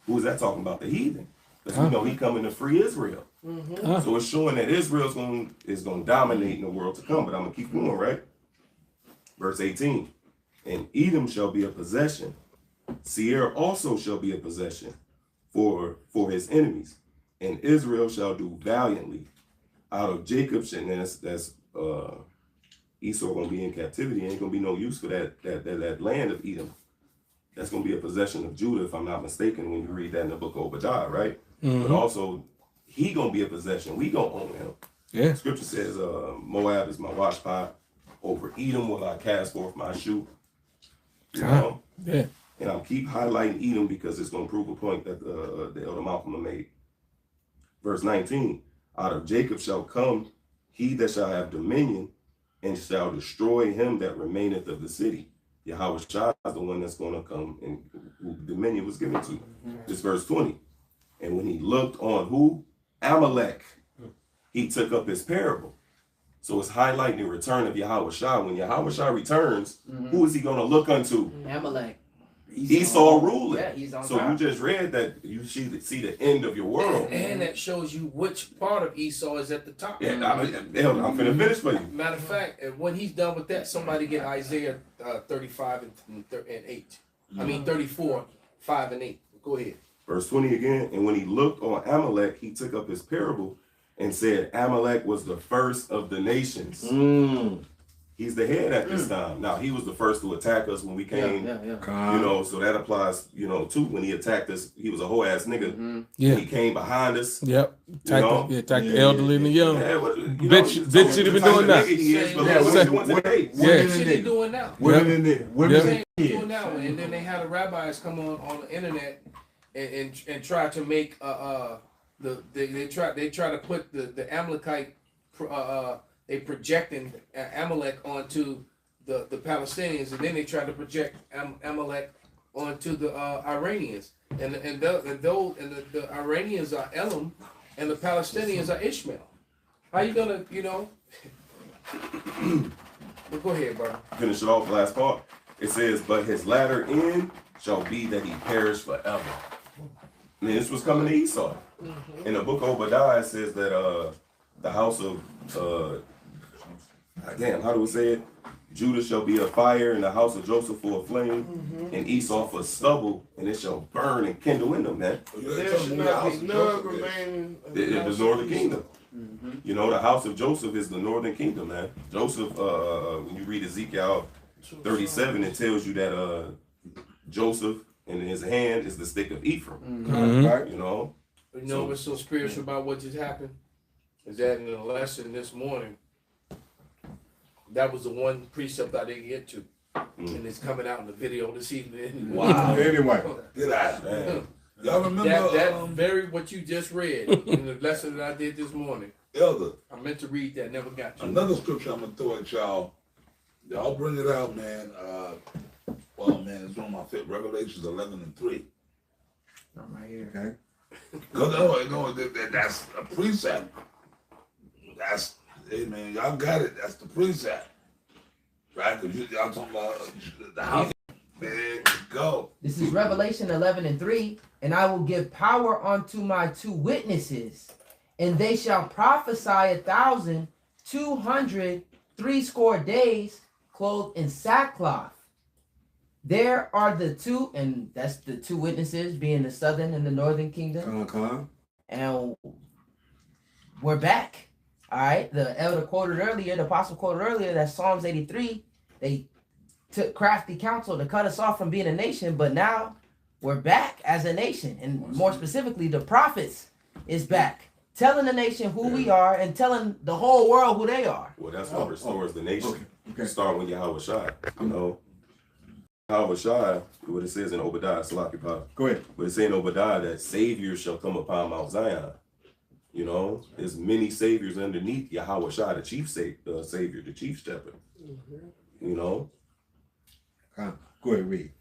Who is that talking about? The heathen. Because we know he coming to free Israel. So it's showing that Israel is going to dominate in the world to come. But I'm going to keep going, right? Verse 18. And Edom shall be a possession. Seir also shall be a possession for his enemies. And Israel shall do valiantly. Out of Jacob, and that's Esau gonna be in captivity. Ain't gonna be no use for that land of Edom. That's gonna be a possession of Judah, if I'm not mistaken, when you read that in the book of Obadiah, right? But also, he gonna be a possession. We gonna own him. Yeah. Scripture says, Moab is my wash pot. Over Edom will I cast forth my shoe. You know? Yeah. And I'll keep highlighting Edom because it's gonna prove a point that the Elder Malcolm made. Verse 19. Out of Jacob shall come he that shall have dominion, and shall destroy him that remaineth of the city. Yahweh Shai is the one that's going to come and who dominion was given to. This verse 20. And when he looked on who? Amalek, he took up his parable. So it's highlighting the return of Yahweh Shai. When Yahweh Shai returns, who is he going to look unto? Amalek. Esau ruling. Yeah, he's on so top. you just read that you see the end of your world. And that shows you which part of Esau is at the top. Yeah, I'm finna finish for you. Matter of fact, when he's done with that, somebody get Isaiah 35 and 8. I mean 34, 5 and 8. Go ahead. Verse 20 again. And when he looked on Amalek, he took up his parable and said, Amalek was the first of the nations. He's the head at this time. Now, he was the first to attack us when we came, you know, so that applies, you know, too. When he attacked us, he was a whole ass nigga. Yeah. He came behind us. Yep. You Attack the elderly and the young. Bitch should have been doing that. What should he doing now? Women in there. Women in Doing now. And then they had the rabbis come on the internet and try to make they try to put the Amalekite they projecting Amalek onto the Palestinians, and then they try to project Amalek onto the Iranians, and the Iranians are Elam, and the Palestinians are Ishmael. How you gonna, you know? Well, go ahead, bro. Finish it off, the last part. It says, but his latter end shall be that he perish forever. I mean, this was coming to Esau. In the book of Obadiah, it says that the house of damn, how do we say it? Judah shall be a fire, and the house of Joseph for a flame, and Esau for stubble, and it shall burn and kindle in them, man. There should not be none remaining of The northern kingdom. You know, the house of Joseph is the northern kingdom, man. Joseph, when you read Ezekiel 37, it tells you that Joseph in his hand is the stick of Ephraim. Right? You know? You know what's so spiritual about what just happened? Is that in the lesson this morning, that was the one precept I didn't get to. And it's coming out in the video this evening. Wow. Anyway. Get out, man. Y'all remember that very what you just read in the lesson that I did this morning. Elder, I meant to read that, never got to. another scripture I'm gonna throw at y'all. Y'all bring it out, man. Well, man, it's on my fit. Revelations 11 and 3. I'm right here. Okay. No, that's a precept. That's, hey man, y'all got it. That's the precept, right? Because y'all talking about the house. Man, Go. This is Revelation 11:3. And I will give power unto my 2 witnesses, and they shall prophesy 1,260 days, clothed in sackcloth. There are the 2, and that's the 2 witnesses, being the southern and the northern kingdom. And we're back. All right. The elder quoted earlier, the apostle quoted earlier, that Psalms 83, they took crafty counsel to cut us off from being a nation, but now we're back as a nation. And more specifically, the prophets is back, telling the nation who we are and telling the whole world who they are. Well, that's what restores the nation. Okay. Start with Yahweh Shai. You know, Yahweh Shai, what it says in Obadiah, Salaki Pa. Go ahead. But it's saying in Obadiah that saviors shall come upon Mount Zion. You know, there's many saviors underneath Yahweh Shai, the chief savior, the chief shepherd. You know. Go ahead, read.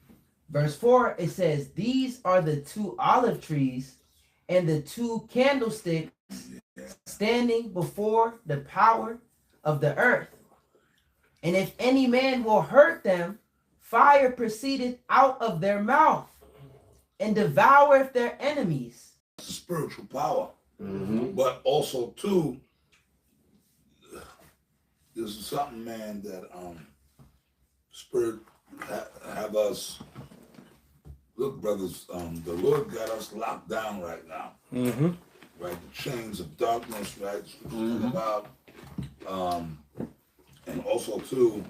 Verse 4, it says, these are the 2 olive trees and the 2 candlesticks standing before the power of the earth. And if any man will hurt them, fire proceedeth out of their mouth and devoureth their enemies. It's a spiritual power. But also, too, this is something, man, that Spirit have us. Look, brothers, the Lord got us locked down right now. Right, the chains of darkness, right? About, and also too,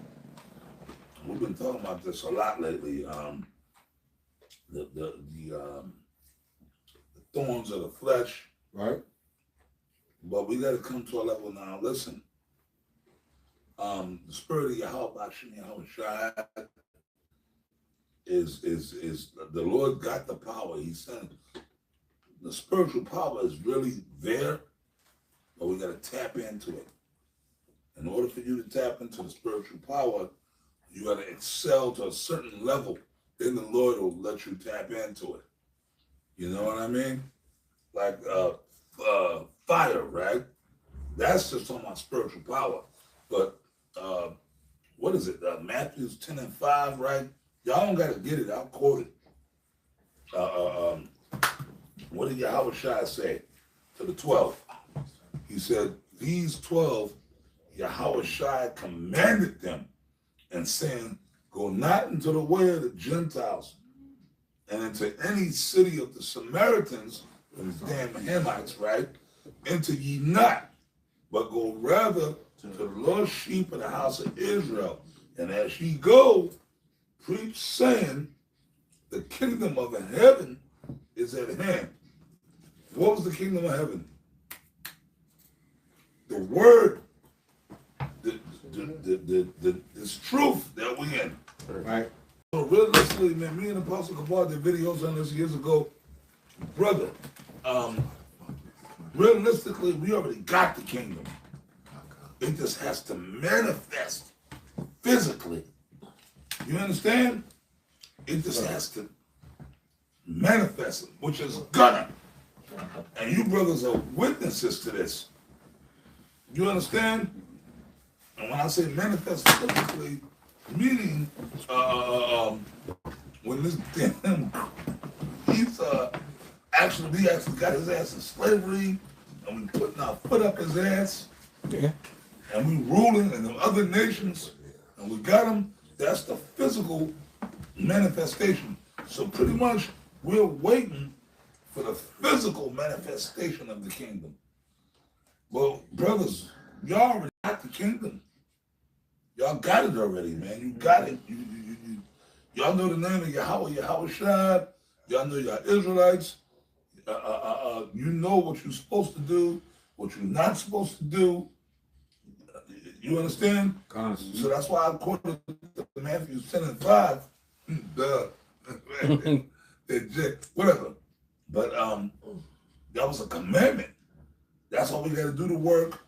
we've been talking about this a lot lately. The thorns of the flesh, right? But we got to come to a level now. Listen, the spirit of Yahweh Shai is the Lord got the power. He sent the spiritual power is really there, but we got to tap into it. In order for you to tap into the spiritual power, you got to excel to a certain level. Then the Lord will let you tap into it. You know what I mean? Like fire, right? That's just on my spiritual power. But what is it? Matthew 10:5, right? Y'all don't got to get it. I'll quote it. What did Yahweh Shai say to the 12? He said, these 12, Yahweh Shai commanded them and saying, go not into the way of the Gentiles and into any city of the Samaritans, those damn Hamites, right? Enter ye not, but go rather to the lost sheep of the house of Israel. And as ye go, preach saying, the kingdom of heaven is at hand. What was the kingdom of heaven? The word, this truth that we in. Right. So realistically, man, me and Apostle Kabal did videos on this years ago. Brother, realistically, we already got the kingdom. It just has to manifest physically. You understand? It just has to manifest, which is gonna. And you brothers are witnesses to this. You understand? And when I say manifest physically, meaning when this damn he's we actually got his ass in slavery, and we putting our foot up his ass, and we ruling in the other nations, and we got him. That's the physical manifestation. So pretty much we're waiting for the physical manifestation of the kingdom. Well, brothers, y'all already got the kingdom. Y'all got it already, man. You got it. Y'all know the name of Yahweh Shai. Y'all know y'all Israelites. You know what you're supposed to do, what you're not supposed to do. You understand? Constantly. So that's why I quoted Matthew 10:5. Whatever. But that was a commandment. That's why we got to do the work,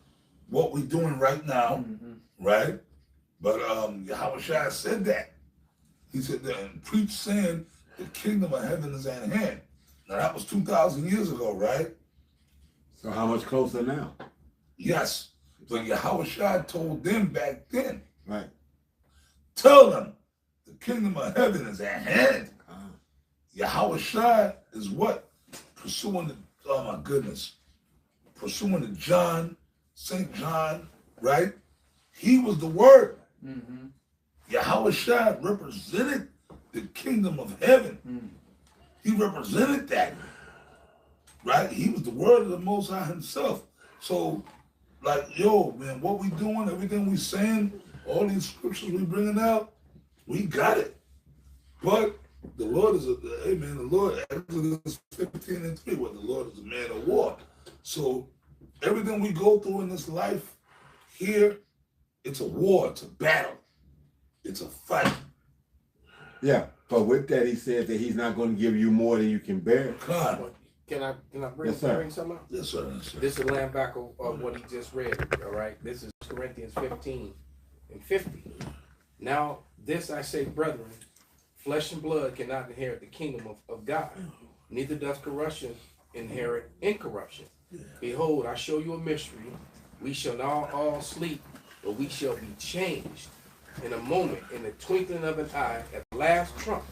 what we're doing right now, right? But Yahweh Shai said that. He said that and preach saying the kingdom of heaven is at hand. Now that was 2,000 years ago, right? So how much closer now? Yes. But Yahweh Shai told them back then. Right. Tell them the kingdom of heaven is at hand. Yahweh Shai is what? Pursuing the, oh my goodness, pursuing the John, St. John, right? He was the word. Mm-hmm. Yahweh Shai represented the kingdom of heaven. He represented that, right? He was the word of the Most High himself. So, like, yo, man, what we doing, everything we saying, all these scriptures we bringing out, we got it. But the Lord is amen, the Lord, Exodus 15:3, where the Lord is a man of war. So everything we go through in this life here, it's a war, it's a battle, it's a fight. Yeah, but with that, he said that he's not going to give you more than you can bear. God. Can I bring, Yes, sir. bring something out? Yes, sir. Yes, sir. This is land back of what he just read. All right. This is Corinthians 15:50. Now this I say, brethren, flesh and blood cannot inherit the kingdom of God. Neither does corruption inherit incorruption. Behold, I show you a mystery. We shall not all sleep, but we shall be changed in a moment, in the twinkling of an eye, at the last trump.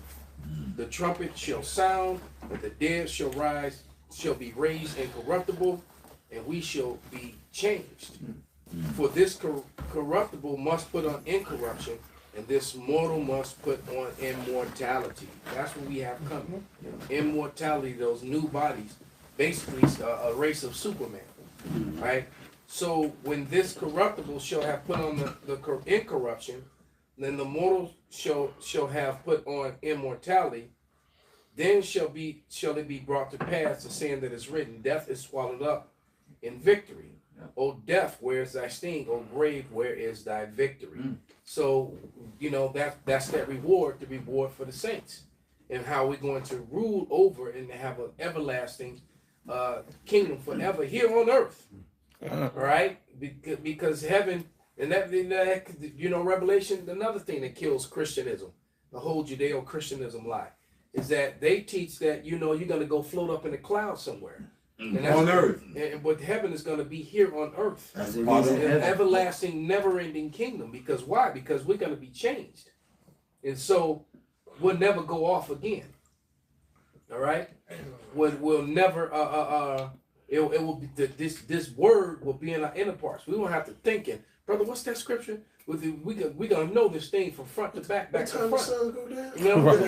The trumpet shall sound, and the dead shall rise, shall be raised incorruptible, and we shall be changed. For this corruptible must put on incorruption, and this mortal must put on immortality. That's what we have coming. Immortality, those new bodies, basically a race of Superman, right? So when this corruptible shall have put on the incorruption, then the mortal shall have put on immortality. Then shall it be brought to pass the saying that is written, death is swallowed up in victory. O death, where is thy sting? O grave, where is thy victory? So, you know, that's that reward, the reward for the saints, and how we're going to rule over and have an everlasting kingdom forever here on earth. All right, because heaven, and that, you know, Revelation, another thing that kills Christianism, the whole Judeo-Christianism lie, is that they teach that, you know, you're going to go float up in the clouds somewhere. And that's On earth. But heaven is going to be here on earth. That's It's part of an heaven. everlasting, never-ending kingdom. Because why? Because we're going to be changed. And so we'll never go off again. All right? We'll never, it will be, this word will be in our inner parts. We won't have to think it. Brother, what's that scripture? We're going to know this thing from front to back to front. You know, right,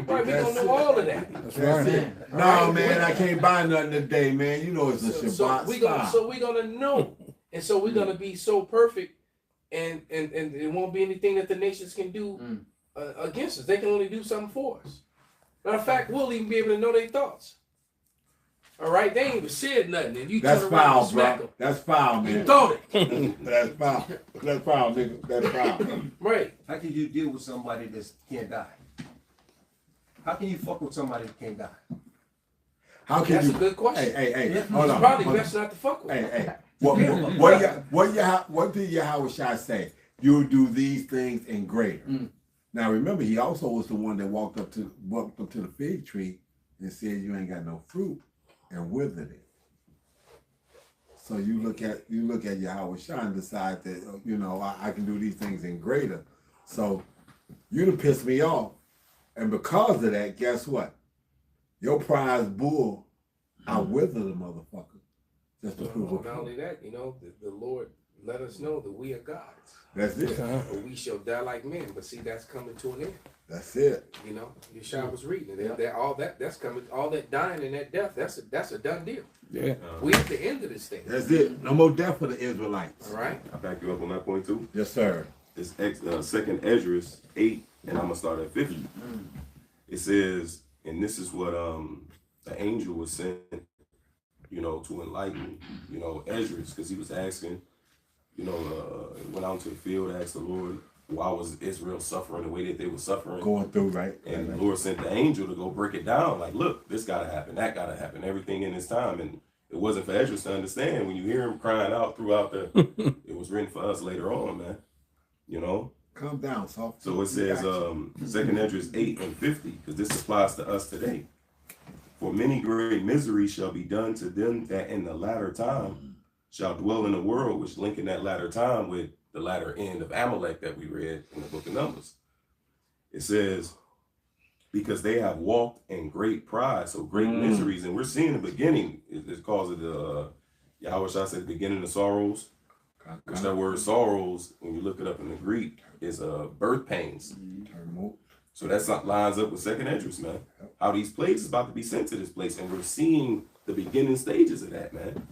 we're going to know all of that. That's it. No, man, I can't buy nothing today, man. You know it's a Shabbat. So we're going to know. And so we're going to be so perfect, and it won't be anything that the nations can do against us. They can only do something for us. Matter of fact, we'll even be able to know their thoughts. All right, they ain't even said nothing, and you That's turn around foul, and smack bro. them. That's foul, man. You thought it. That's foul. That's foul, nigga. That's foul. Right. How can you deal with somebody that can't die? How can you fuck with somebody that can't die? How can That's you? a good question. Hey, It's hold on. probably hold on. best not to fuck with. Hey. What did Yahweh Shai say? You'll do these things and greater. Now remember, he also was the one that walked up to the fig tree and said, "You ain't got no fruit," and withered it. So you look at Yahweh Shai and decide that, you know, I can do these things and greater. So you done pissed me off, and because of that, guess what? Your prize bull, I wither the motherfucker. Just to prove Not only that, you know, the Lord let us know that we are gods. That's it. But we shall die like men. But see, that's coming to an end. That's it. You know, Yeshua was reading it. That's coming. All that dying and that death. That's a done deal. Yeah. We at the end of this thing. That's it. No more death for the Israelites. All right. I back you up on that point too. Yes, sir. It's second Esdras 8, and I'm gonna start at 50. It says, and this is what the angel was sent, you know, to enlighten, you know, Esdras, because he was asking, you know, went out into the field, asked the Lord, why was Israel suffering the way that they were suffering? Going through, right? And the Lord sent the angel to go break it down. Like, look, this gotta happen, that gotta happen, everything in this time. And it wasn't for Esdras to understand. When you hear him crying out throughout it was written for us later on, man. You know? Calm down, soft. So it says, second Esdras 8 and 50, because this applies to us today. For many great miseries shall be done to them that in the latter time shall dwell in the world, which linking that latter time with the latter end of Amalek that we read in the book of Numbers. It says, because they have walked in great pride, so great miseries. And we're seeing the beginning. It calls it Yahweh Shah said the beginning of sorrows. Which that word sorrows, when you look it up in the Greek, is birth pains. So that lines up with second entrance, man. How these plagues is about to be sent to this place, and we're seeing the beginning stages of that, man.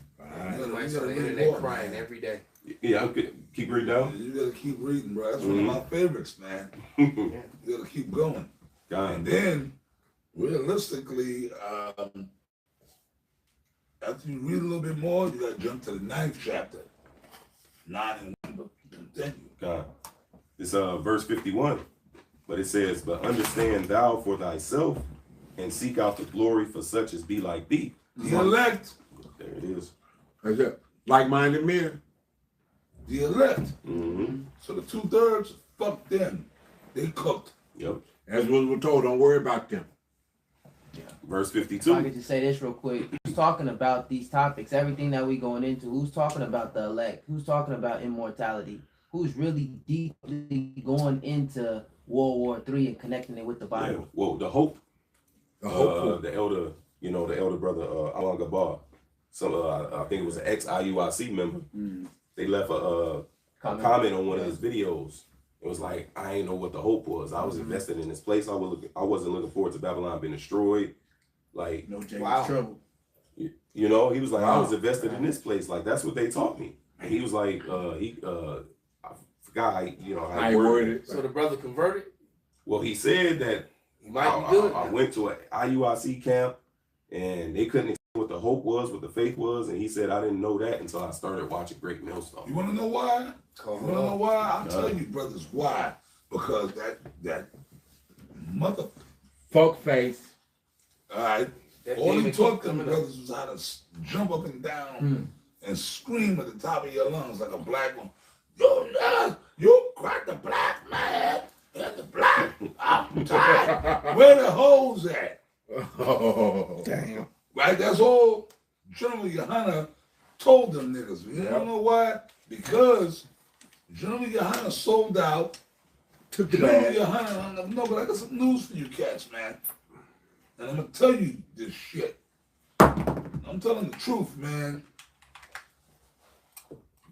Somebody's on the internet crying every day. Yeah, keep reading down. You gotta keep reading, bro. That's one of my favorites, man. You gotta keep going. And then, realistically, after you read a little bit more, you gotta jump to the 9th chapter. 9 and 1, continue. God. It's verse 51. But it says, but understand thou for thyself, and seek out the glory for such as be like thee. The elect. There it is. That's it. Like-minded men. The elect. So the 2/3, fuck them. They cooked. Yep. As what we're told, don't worry about them. Verse If I 52. could just say this real quick. Who's talking about these topics? Everything that we going into. Who's talking about the elect? Who's talking about immortality? Who's really deeply going into World War III and connecting it with the Bible? Yeah. Well, the hope. The hope. The elder, the elder brother, Alan Gabar. So I think it was an ex-IUIC member. They left a comment on one of his videos. It was like, I ain't know what the hope was. I was invested in this place. I wasn't looking forward to Babylon being destroyed. Like, No Jacob's trouble. he was like, I was invested in this place. Like, that's what they taught me. And he was like, I forgot how he worded it. So the brother converted? Well, he said that He might be good. I went to an IUIC camp and they couldn't explain what the hope was, what the faith was, and he said I didn't know that until I started watching Great Millstone. You want to know why? I'll tell you, brothers, why. Because that mother Folk face. all right. That All he demon taught kept them coming brothers was how to jump up and down and scream at the top of your lungs like a black one. Yo, niggas, you crack the black man and the black. I'm tired. Where the hoes at? Oh, Damn. Right? That's all General Yohana told them niggas. You don't know why? Because General Yohana sold out. took the General bag. Yohana, no, but I got some news for you cats, man. And I'm going to tell you this shit. I'm telling the truth, man.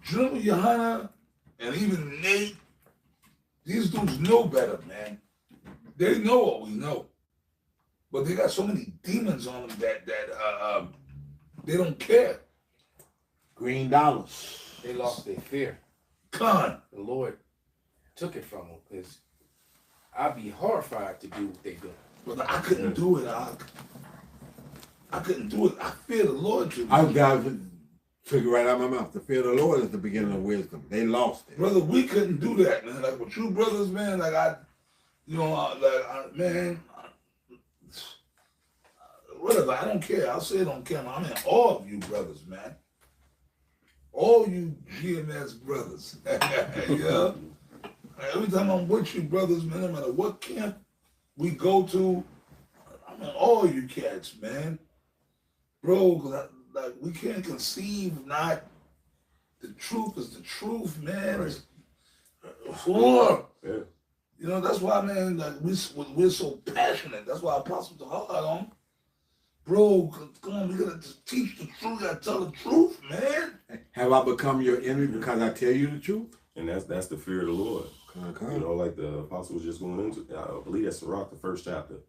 General Yohana and even Nate, these dudes know better, man. They know what we know. But they got so many demons on them that they don't care. Green dollars. They lost their fear. Con. The Lord took it from them because I'd be horrified to do what they do. But I couldn't do it. I couldn't do it. I fear the Lord. I've got to figure right out my mouth. The fear of the Lord is the beginning of wisdom. They lost it. Brother, we couldn't do that, man. Like with you brothers, man, whatever, I don't care. I'll say it on camera. I'm in awe of you brothers, man. All you GMS brothers. Yeah. Every time I'm with you brothers, man, no matter what camp we go to, I'm in awe of you cats, man. Bro, 'cause we can't conceive not the truth is the truth, man. Right. Yeah. That's why, man, we're so passionate. That's why Apostles are hard on. Bro, come on, we gotta just teach the truth. We gotta tell the truth, man. Have I become your enemy because I tell you the truth? And that's the fear of the Lord. Like the apostle was just going into, I believe that's Rawchaa, the 1st chapter.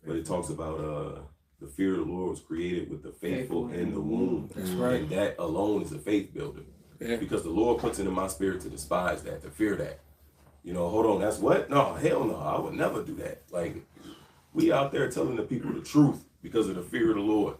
But it talks about the fear of the Lord was created with the faithful in the womb. That's right. And that alone is a faith builder. Yeah. Because the Lord puts it in my spirit to despise that, to fear that. Hold on, that's what? No, hell no, I would never do that. Like, we out there telling the people the truth because of the fear of the Lord.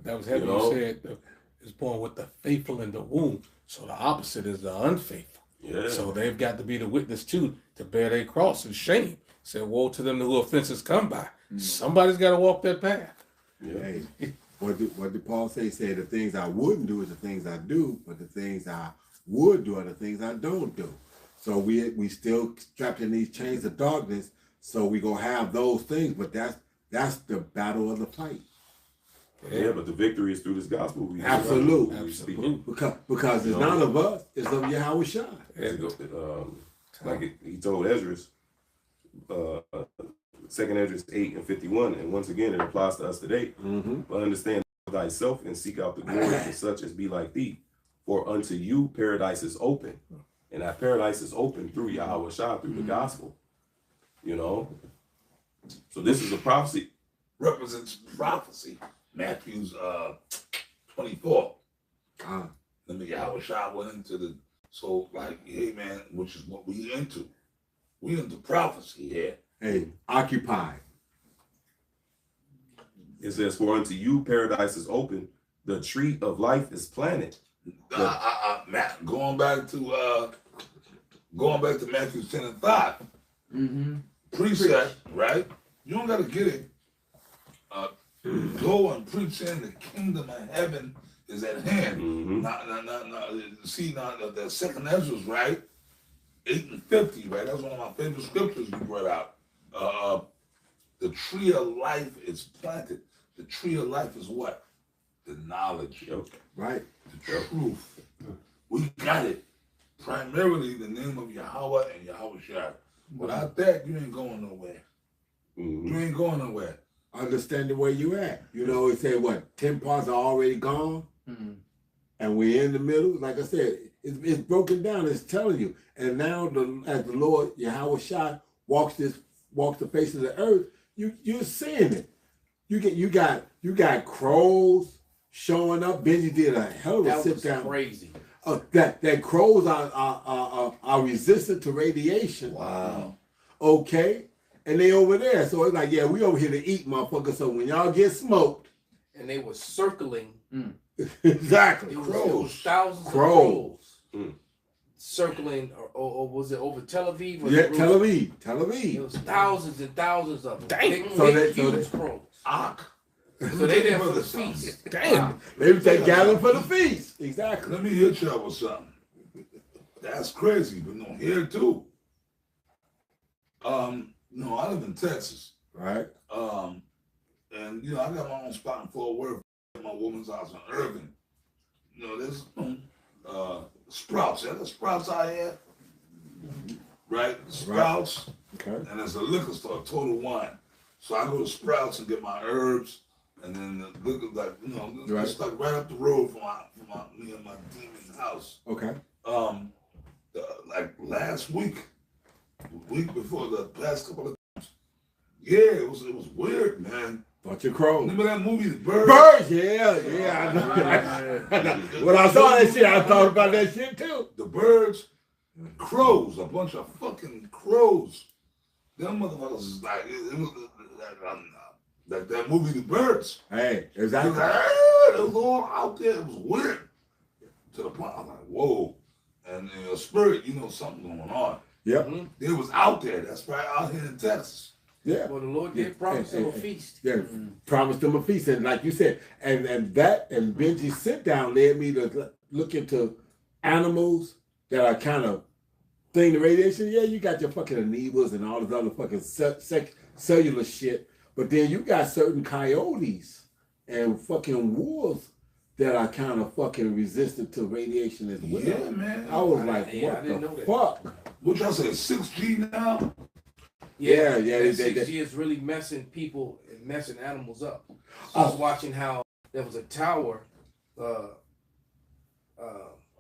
That was heavy. You said it's born with the faithful in the womb. So the opposite is the unfaithful. Yeah. So they've got to be the witness too, to bear their cross and shame. Say, woe to them who offenses come by. Somebody's got to walk that path. Yeah. Hey, what did Paul say? He said the things I wouldn't do is the things I do, but the things I would do are the things I don't do. So we still trapped in these chains of darkness. So we gonna have those things, but that's the battle of the fight. Yeah, but the victory is through this gospel. Absolutely. Because it's not of us, it's of Yahweh Shai. Like he told Ezra, 2nd Esdras 8 and 51. And once again, it applies to us today. But understand thyself and seek out the glory for such as be like thee. For unto you paradise is open. And that paradise is open through Yahweh Shah, through the gospel. You know? So this is a prophecy. Represents prophecy. Matthew's 24. Then the Yahweh Shah went into the, so like, hey man, which is what we into. We into prophecy here. Hey, occupy. It says, for unto you paradise is open, the tree of life is planted. Going back to Matthew 10 and 5. Precept, right? You don't gotta get it. Go and preach in the kingdom of heaven is at hand. See now the 2nd Esdras, right? 8 and 50, right? That's one of my favorite scriptures you brought out. The tree of life is planted. The tree of life is what? The knowledge. Right. The truth. We got it. Primarily the name of Yahweh and Yahweh Shah. Without that, you ain't going nowhere. You ain't going nowhere. Understanding where you at. You know, it say what? 10 parts are already gone. And we're in the middle. Like I said, it's broken down. It's telling you. And now as the Lord Yahweh Shah walks the face of the earth, you're seeing it. You got crows showing up. Benji did a hell of a sit down. Crazy. That crows are resistant to radiation. Wow. Okay. And they over there. So it's like, yeah, we over here to eat, motherfucker. So when y'all get smoked. And they were circling. Exactly. It was thousands of crows. Circling, or was it over Tel Aviv? Yeah, Tel Aviv. It was thousands and thousands of them. Damn. Huge crows. So they there for the feast. Damn. They gathered for the feast. Exactly. Let me hit y'all with something. That's crazy, but no, here too. I live in Texas. Right. And I got my own spot in Fort Worth at my woman's house in Irving. There's Sprouts. Yeah, the Sprouts out here. Right? Sprouts. Okay. And there's a liquor store, Total Wine. So I go to Sprouts and get my herbs, and then the liquor, it's like right up the road from me and my demon's house. Okay. Like last week, the week before, the past couple of times. Yeah, it was weird, man. Bunch of crows. Remember that movie, Birds? Birds, yeah. I know. When I saw that shit, I thought about that shit too. The birds, crows, a bunch of fucking crows. Them motherfuckers is like, it was like that movie, The Birds. Hey, exactly. It was all out there. It was weird. To the point, I'm like, whoa. And in your spirit, something going on. Yep. It was out there. That's right out here in Texas. Yeah. Well, the Lord did promise them a feast. Yeah, promised them a feast. And like you said, and Benji's sit down led me to look into animals that are kind of thing to radiation. Yeah, you got your fucking amoebas and all this other fucking cellular shit. But then you got certain coyotes and fucking wolves that are kind of fucking resistant to radiation as well. Yeah, man. I was like, what the fuck? What y'all say, 6G now? Yeah. 6G is really messing people and messing animals up. I was watching how there was a tower.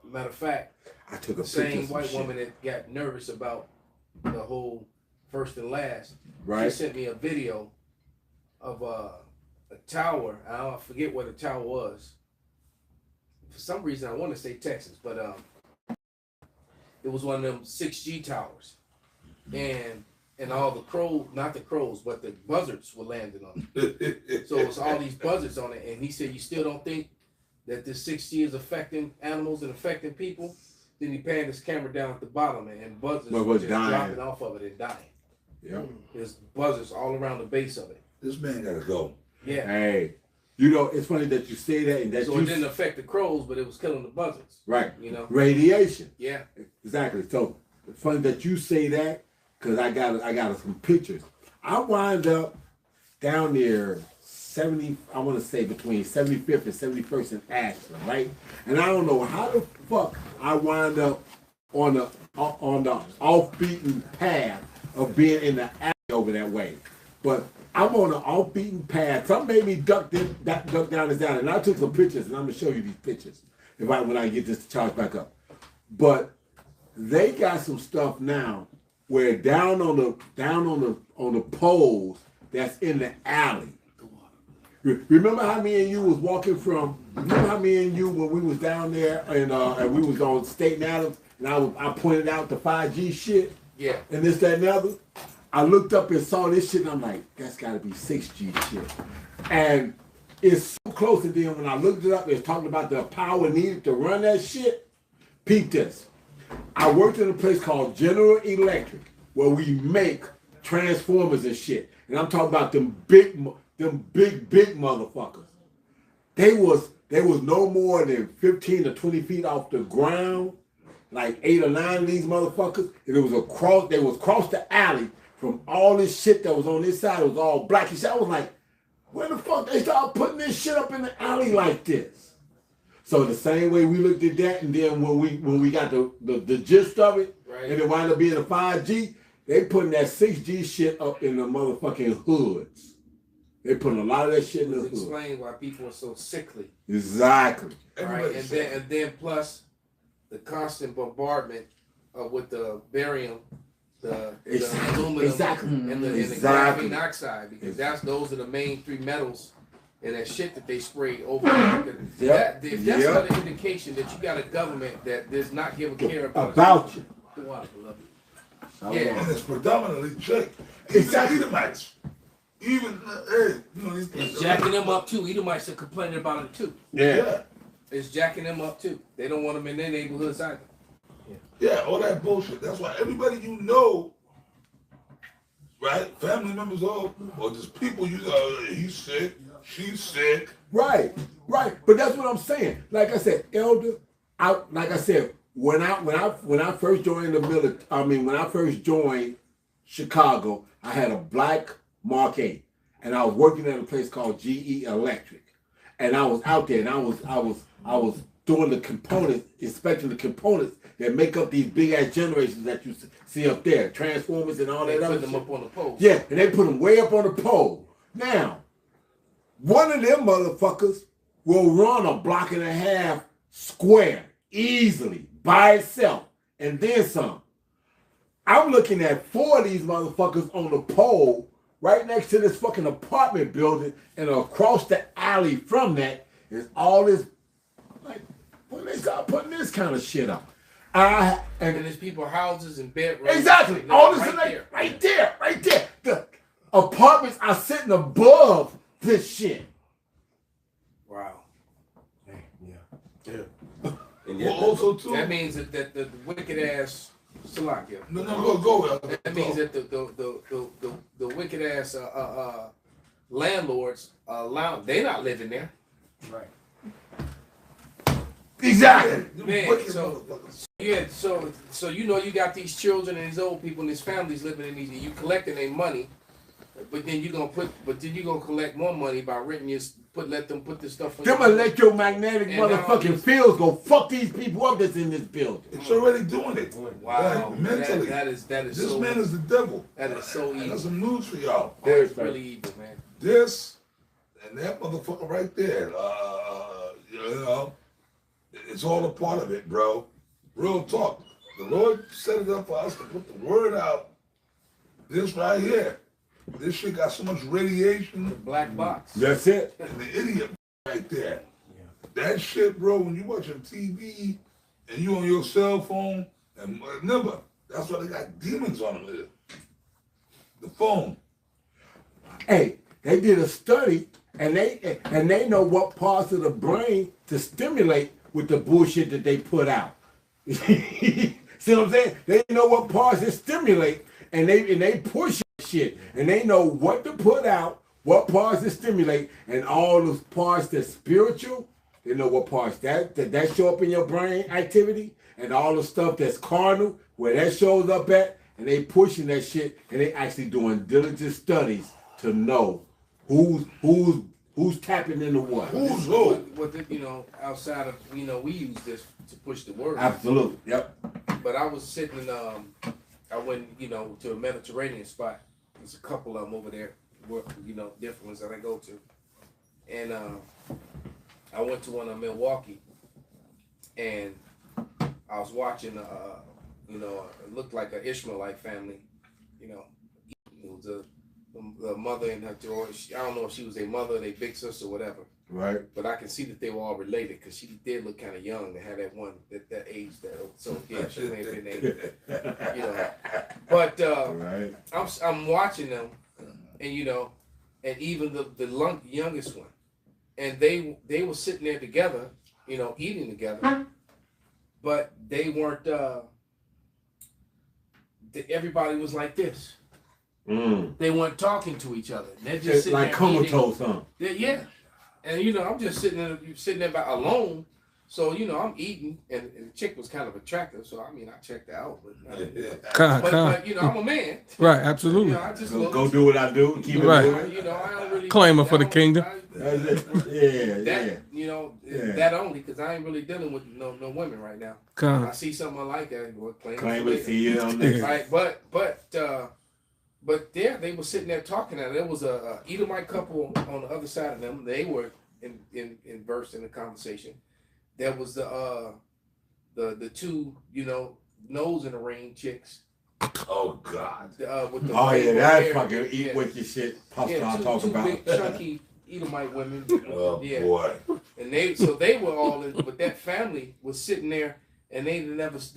Matter of fact, I took a same white woman that got nervous about the whole first and last. Right. She sent me a video of a tower. I forget where the tower was. For some reason, I want to say Texas, but it was one of them 6G towers, and all the crows, not the crows, but the buzzards were landing on it. So it was all these buzzards on it, and he said, "You still don't think that this 6G is affecting animals and affecting people?" Then he panned his camera down at the bottom, and buzzards were just dropping off of it and dying. Yeah, there's buzzards all around the base of it. This man gotta go. Yeah. Hey, it's funny that you say that. And that so it didn't affect the crows, but it was killing the buzzards. Right. Radiation. Yeah. Exactly. So it's funny that you say that because I got some pictures. I wind up down near 70. I want to say between 75th and 71st in Ashland, right? And I don't know how the fuck I wind up on the off-beaten path of being in the alley over that way. But I'm on an off-beaten path. Some made me duck down this alley. And I took some pictures, and I'm gonna show you these pictures when I get this charge back up. But they got some stuff now where down on the poles that's in the alley. Remember how me and you was walking from? Remember how me and you when we was down there and we was on Staten Island and I pointed out the 5G shit. Yeah. And this, that, and the other. I looked up and saw this shit and I'm like, that's got to be 6G shit. And it's so close. And then when I looked it up, it's talking about the power needed to run that shit. Peep this. I worked in a place called General Electric where we make transformers and shit. And I'm talking about them big motherfuckers. They was no more than 15 to 20 feet off the ground, like 8 or 9 of these motherfuckers. And they was across the alley from all this shit that was on this side. It was all black and shit. I was like, where the fuck they started putting this shit up in the alley like this? So the same way we looked at that, and then when we got the gist of it, right, and it wound up being a 5G, they putting that 6G shit up in the motherfucking hoods. They putting a lot of that shit in the hood. Explain why people are so sickly. Exactly. Right, and then plus the constant bombardment with the barium, the aluminum, exactly, and the graphene oxide, because those are the main 3 metals and that shit that they spray over. If that's not an indication that you got a government that does not give a care about you. Yeah, and it's predominantly Czech. Exactly, Edomites. Even it's jacking them up too. Edomites are complaining about it too. Yeah. It's jacking them up too. They don't want them in their neighborhoods either. Yeah, all that bullshit. That's why everybody you know, right? Family members or just people you know, he's sick, she's sick. Right. But that's what I'm saying. Like I said, Elder, when I first joined the military, when I first joined Chicago, I had a black Mark 8, and I was working at a place called GE Electric, and I was out there, and I was doing the components, inspecting the components that make up these big ass generators that you see up there, transformers and all that other shit. They put them up on the pole. Yeah, and they put them way up on the pole. Now, one of them motherfuckers will run a block and a half square easily by itself, and then some. I'm looking at 4 of these motherfuckers on the pole right next to this fucking apartment building, and across the alley from that is all this, like, when they start putting this kind of shit up. And there's people houses and bedrooms. Exactly. All this right there. The apartments are sitting above this shit. Wow. Yeah. And yet, also too. That means that the wicked ass Salakia. No, go. That means that the wicked ass landlords they're not living there. Right. Exactly. Man, so you know you got these children and these old people and these families living in these, and you collecting their money, but then you're gonna collect more money by renting let them put this stuff on. Them electromagnetic motherfucking fields go fuck these people up that's in this building. It's already doing it. Wow. Like, mentally. That is this so, man is the devil. That is so evil. That's some news for y'all. That's really evil, man. This and that motherfucker right there, it's all a part of it, bro. Real talk. The Lord set it up for us to put the word out. This right here. This shit got so much radiation. The black box. That's it. And the idiot right there. Yeah. That shit, bro, when you watching TV and you on your cell phone, and remember, that's why they got demons on them. The phone. Hey, they did a study and they know what parts of the brain to stimulate with the bullshit that they put out. See what I'm saying? They know what parts to stimulate, and they push shit, and they know what to put out, what parts to stimulate, and all those parts that's spiritual. They know what parts that show up in your brain activity, and all the stuff that's carnal, where that shows up at, and they pushing that shit, and they actually doing diligent studies to know who's tapping into what. Who's who? What outside of we use this to push the word. Absolutely. Yep. But I was sitting I went to a Mediterranean spot. There's a couple of them over there. different ones that I go to. And I went to one in Milwaukee, and I was watching, it looked like an Ishmaelite family. It was the mother and her daughter. I don't know if she was their mother, their big sister, whatever. Right. But I can see that they were all related because she did look kind of young to have that age. So yeah, she may have been But right. I'm watching them, and and even the youngest one, and they were sitting there together, eating together, but they weren't. Everybody was like this. They weren't talking to each other. They're just sitting like there comatose, huh? Yeah, and I'm just sitting there alone. So I'm eating, and the chick was kind of attractive. So I checked her out, but I'm a man. Right, absolutely. I just go do what I do. Keep it right. moving. I don't really claiming for the kingdom. That only because I ain't really dealing with no women right now. I see something I like, I go claim it. See you on next. Right, but there they were sitting there talking. And there was a Edomite couple on the other side of them. They were versed in the conversation. There was the two nose in the ring chicks. Oh God! With the that's fucking eat with your shit. Talk about big chunky Edomite women. Oh boy! And they were all in, but that family was sitting there. And they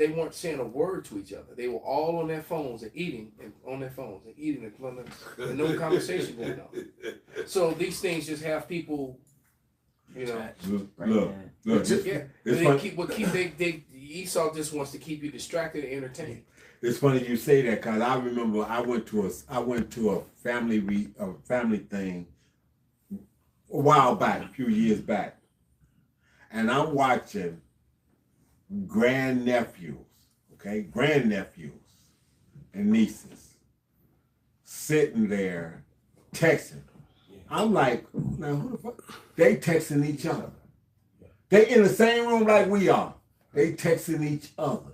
weren't saying a word to each other. They were all on their phones and eating and on their phones and eating and no conversation going on. So these things just have people, Look. Esau just wants to keep you distracted and entertained. It's funny you say that because I remember I went to a family thing a while back, a few years back, and I'm watching grandnephews and nieces sitting there texting. I'm like, now who the fuck? They texting each other. They in the same room like we are. They texting each other.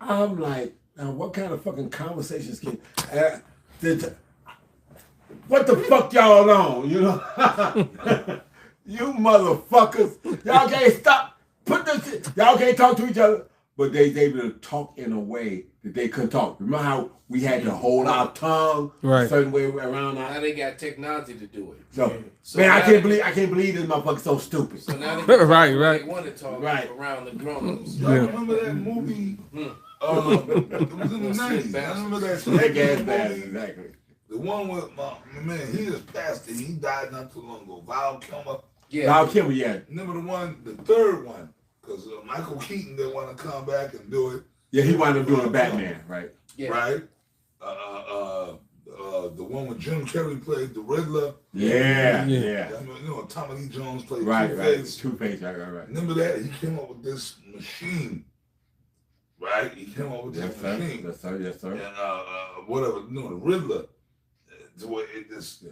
I'm like, now what kind of fucking conversations can what the fuck y'all on? You motherfuckers. Y'all can't stop. Y'all can't talk to each other, but they able to talk in a way that they couldn't talk. Remember how we had to hold our tongue a certain way around our. Now they got technology to do it. So man, I can't believe this motherfucker's so stupid. So now they right. They want to talk around the grown-ups. Y'all remember that movie? It was in the 90s. I remember that movie. Exactly. The one with my man, he just passed it. He died not too long ago. Val Kilmer. Val Kilmer, yeah. Remember the third one, because Michael Keaton didn't want to come back and do it. Yeah, he wound up doing a Batman, right? Yeah. Right? The one with Jim Carrey played the Riddler. Yeah. I mean, Tommy Lee Jones played Two-Face. Two-Face, right. Remember that? He came up with this machine. Right? He came up with this machine. Yes, sir. And the Riddler, the way it just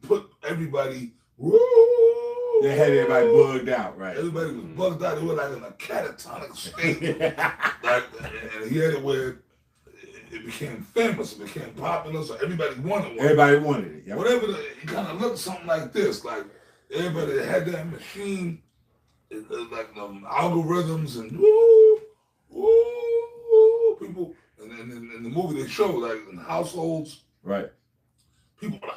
put everybody. Woo! They had everybody bugged out, right? Everybody was bugged out. They were like in a catatonic state. And he had it where it became famous, it became popular, so everybody wanted one. Everybody wanted it. Yep. Whatever, it kind of looked something like this. Like everybody that had that machine, like algorithms and people. And then in the movie they show, like in households, right? People were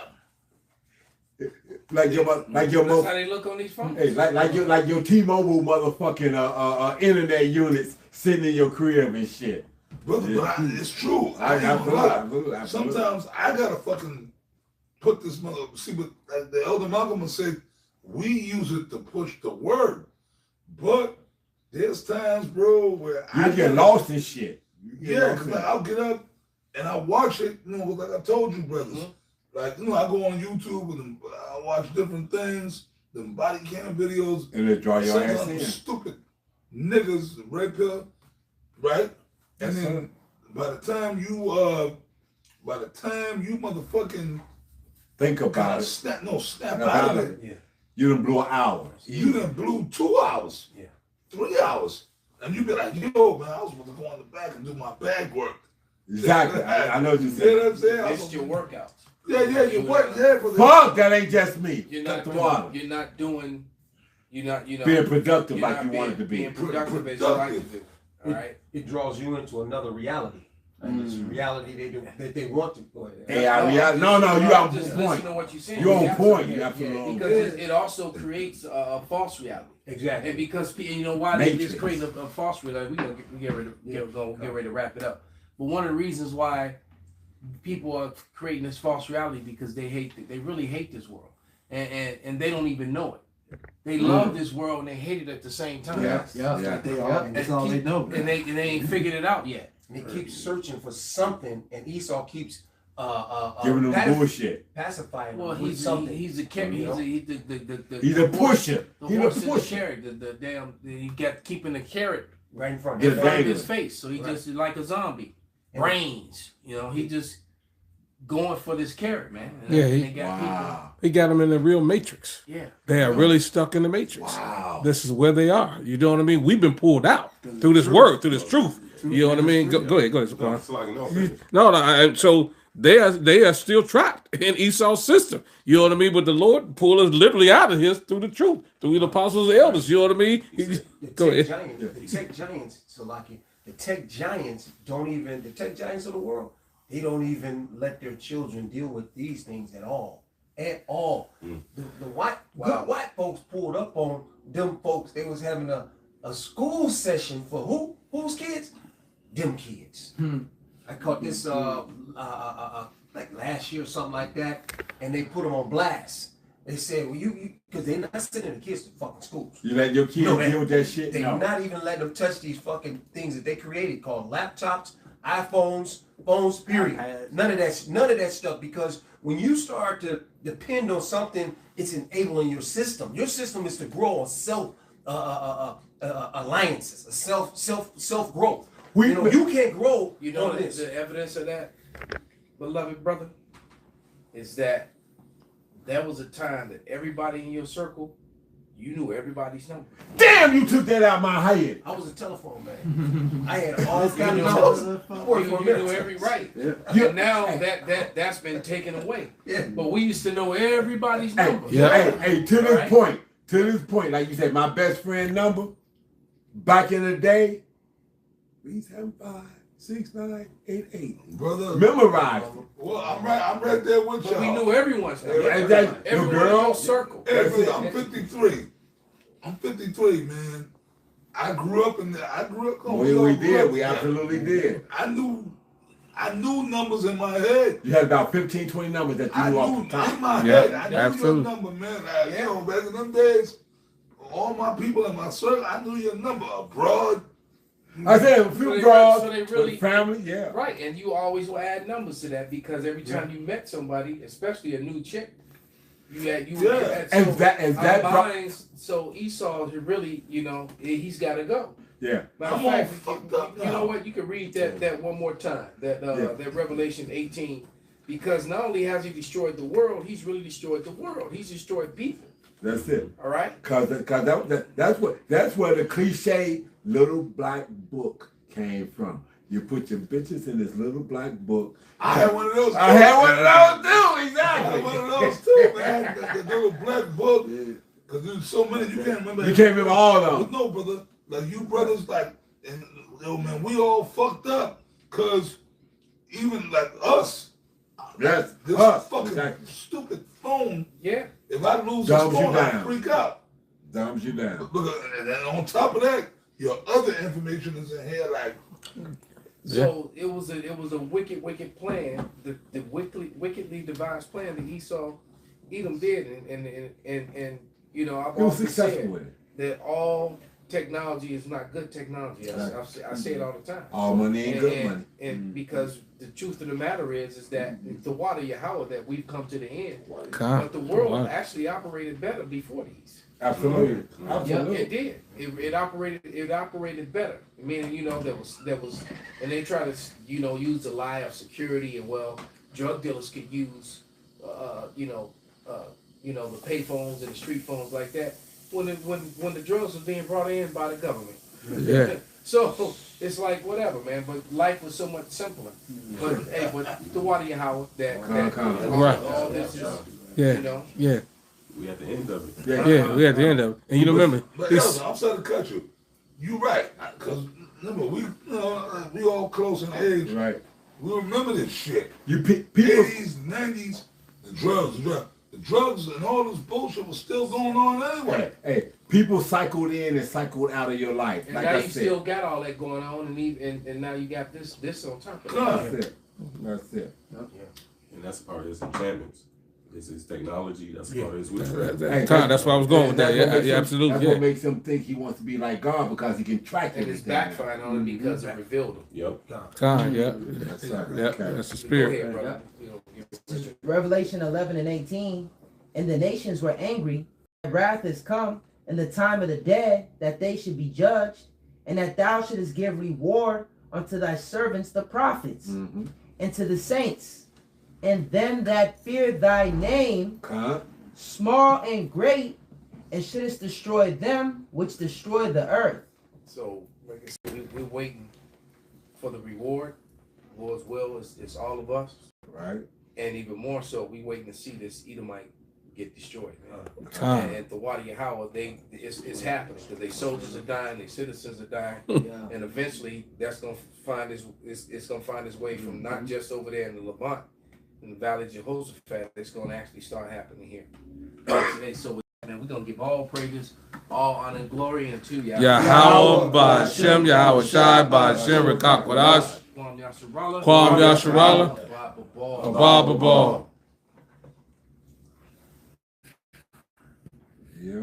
like your That's how they look on these phones. Hey, like your T-Mobile motherfucking internet units sitting in your crib and shit. Brother, but it's true. Absolutely. Sometimes I gotta fucking put this mother. See, but the Elder Malcolm said we use it to push the word, but there's times, bro, where I get lost in shit. Yeah, because I'll get up and I watch it. Like I told you, brothers. Mm-hmm. Like, I go on YouTube and I watch different things, the body cam videos. And they draw your ass in. Stupid niggas, red pill, right? And then by the time you motherfucking think about it. Snap out of it. Yeah. You done blew hours. You done blew 2 hours. Yeah. 3 hours. And you be like, yo, man, I was supposed to go in the back and do my bag work. Exactly. I know what you're saying. You know what I'm saying? It's your workout. Yeah, you work there for the Fuck, that ain't just me. You're Cut not the doing, water. you're not doing, you're not, you know, Being productive you're like not you being, wanted to be. being productive as you like to do. All right. It draws you into another reality. And it's a reality that they want to go ahead. AI reality. No, you on just point. listen to what you're saying. You on point. Absolutely. You absolutely on Because point. it also creates a false reality. Exactly. And because you know why Matrix. they just create a false reality, get ready to wrap it up. But one of the reasons why people are creating this false reality because they really hate this world, and they don't even know it. They love this world and they hate it at the same time. Yeah. They are. And that's all they know. And they ain't figured it out yet. And they keep searching for something, and Esau keeps Giving them bullshit. pacifying Well, them with he's something. He's a pusher. He's a pusher. The He's a horse is the pusher. carrot. He got keeping the carrot right in front Get in a front of dangler. his face. So he Right. just like a zombie. And- Brains. You know, he just going for this carrot, man. And Yeah, they got Wow. He got them in the real matrix. people. Yeah. They are really stuck in the matrix. Wow. This is where they are. You know what I mean? We've been pulled out through this word, through this truth. You know what I mean? Go ahead, Zaquan. It's like, No, so they are still trapped in Esau's system. You know what I mean? But the Lord pulled us literally out of here through the truth, through the apostles and elders. You know what I mean? Go ahead. The tech giants, Salaki, the tech giants the tech giants of the world, they don't even let their children deal with these things at all. At all. The good white folks pulled up on them folks. They was having a school session for who? Whose kids? Them kids. I caught this like last year or something like that, and they put them on blast. They said, well, you because they're not sending the kids to fucking schools. You let your kids deal with that shit? They're not even letting them touch these fucking things that they created called laptops, iPhones, phones, period. None of that stuff, because when you start to depend on something, it's enabling your system. Your system is to grow on self alliances, a self growth. You can't grow. You know on this. the evidence of that, beloved brother, is that there was a time that everybody in your circle, you knew everybody's number. Damn, you took that out of my head. I was a telephone man. I had all kinds of numbers. You knew every right. Yeah. And now that's been taken away. Yeah. But we used to know everybody's number. Hey, to this point, like you said, my best friend number, back in the day, 375-6988. brother. Memorized. Well, I'm right there with But y'all. we knew everyone's number. Everyone Everyone in girl. your circle. Hey, brother, I'm 53. I'm 53, man. I grew up in there. We did. We absolutely did. I knew numbers in my head. You had about 15, 20 numbers that you I knew off knew the top. in my Yeah, head. I knew absolutely. your number, man. You know, back in them days, all my people in my circle, I knew your number abroad. I said a few girls, so they really family, yeah. Right, and you always will add numbers to that because every time you met somebody, especially a new chick, you had. And that minds, so Esau really, he's got to go. Yeah. Matter of fact, you know what? You can read that one more time. That Revelation 18, because not only has he destroyed the world, he's really destroyed the world. He's destroyed people. That's it. All right. Cause that's where the cliche little black book came from. You put your bitches in this little black book. I had one of those. I had one of those too. I Exactly. had one of those too, man. The little black book. Because there's so many you can't remember. You can't remember all of them. But no, brother. Like you brothers, like, and yo, man, we all fucked up. Cause even like us, Yes, this fucking stupid phone. Yeah. If I lose this Dumbs you phone, I down. freak out. Dumbs you down. Look, and then on top of that, your other information is in here, like. So it was a wicked plan, the wickedly devised plan that Edom did, and I've He was always successful said with it. that all technology is not good technology. I say it all the time. All money ain't good money. And because the truth of the matter is that the water Yahweh that we've come to the end, God. but the world actually operated better before these. Absolutely. Yeah, Absolutely. it did. It operated better. Meaning, there was, and they try to, use the lie of security and drug dealers could use, the payphones and the street phones like that when the drugs was being brought in by the government. Yeah. So it's like whatever, man. But life was so much simpler. But hey, but the water Yahweh all this is, Yeah, you know. yeah, We at the end of it. yeah. We at the end of it, and you remember. But Elder, I'm sorry to cut you. You right, because remember we all close in age. Right. We remember this shit. People 80s, 90s, the drugs and all this bullshit was still going on anyway. Hey, people cycled in and cycled out of your life. And like now I you said. still got all that going on, and now you got this on top of it. That's it. That's it. And that's part of his enchantments. This is technology. That's part of his witchcraft. That's where I was going with that. Yeah, absolutely. That's Yeah. what makes him think he wants to be like God because he can track And it's everything. backfired on him because it revealed him. Yep. Time, yeah. That's right. Yeah, Okay. that's the Go spirit. ahead, brother. You know, Revelation 11 and 18. And the nations were angry. Wrath is come, and the time of the dead, that they should be judged, and that thou shouldest give reward unto thy servants the prophets, and to the saints, and them that fear thy name, small and great, and shouldest destroy them which destroy the earth. So, like I said, we're waiting for the reward. Lord's will is all of us. Right. And even more so, we waiting to see this Edomite get destroyed, man. Time. And at the Wadi Yahweh, it's happening because their soldiers are dying, their citizens are dying, and eventually that's gonna find it's gonna find its way from not just over there in the Levant, in the Valley of Jehoshaphat. It's gonna actually start happening here. Today, so man, we're gonna give all praises, all honor and glory unto Yahweh. Yahweh, Ba'Shem, Yahweh Shai, Ba'Shem, Rekakwadash, Kwam Yasharallah, Kwam Yasharallah, Bababal. Bababal. Yeah.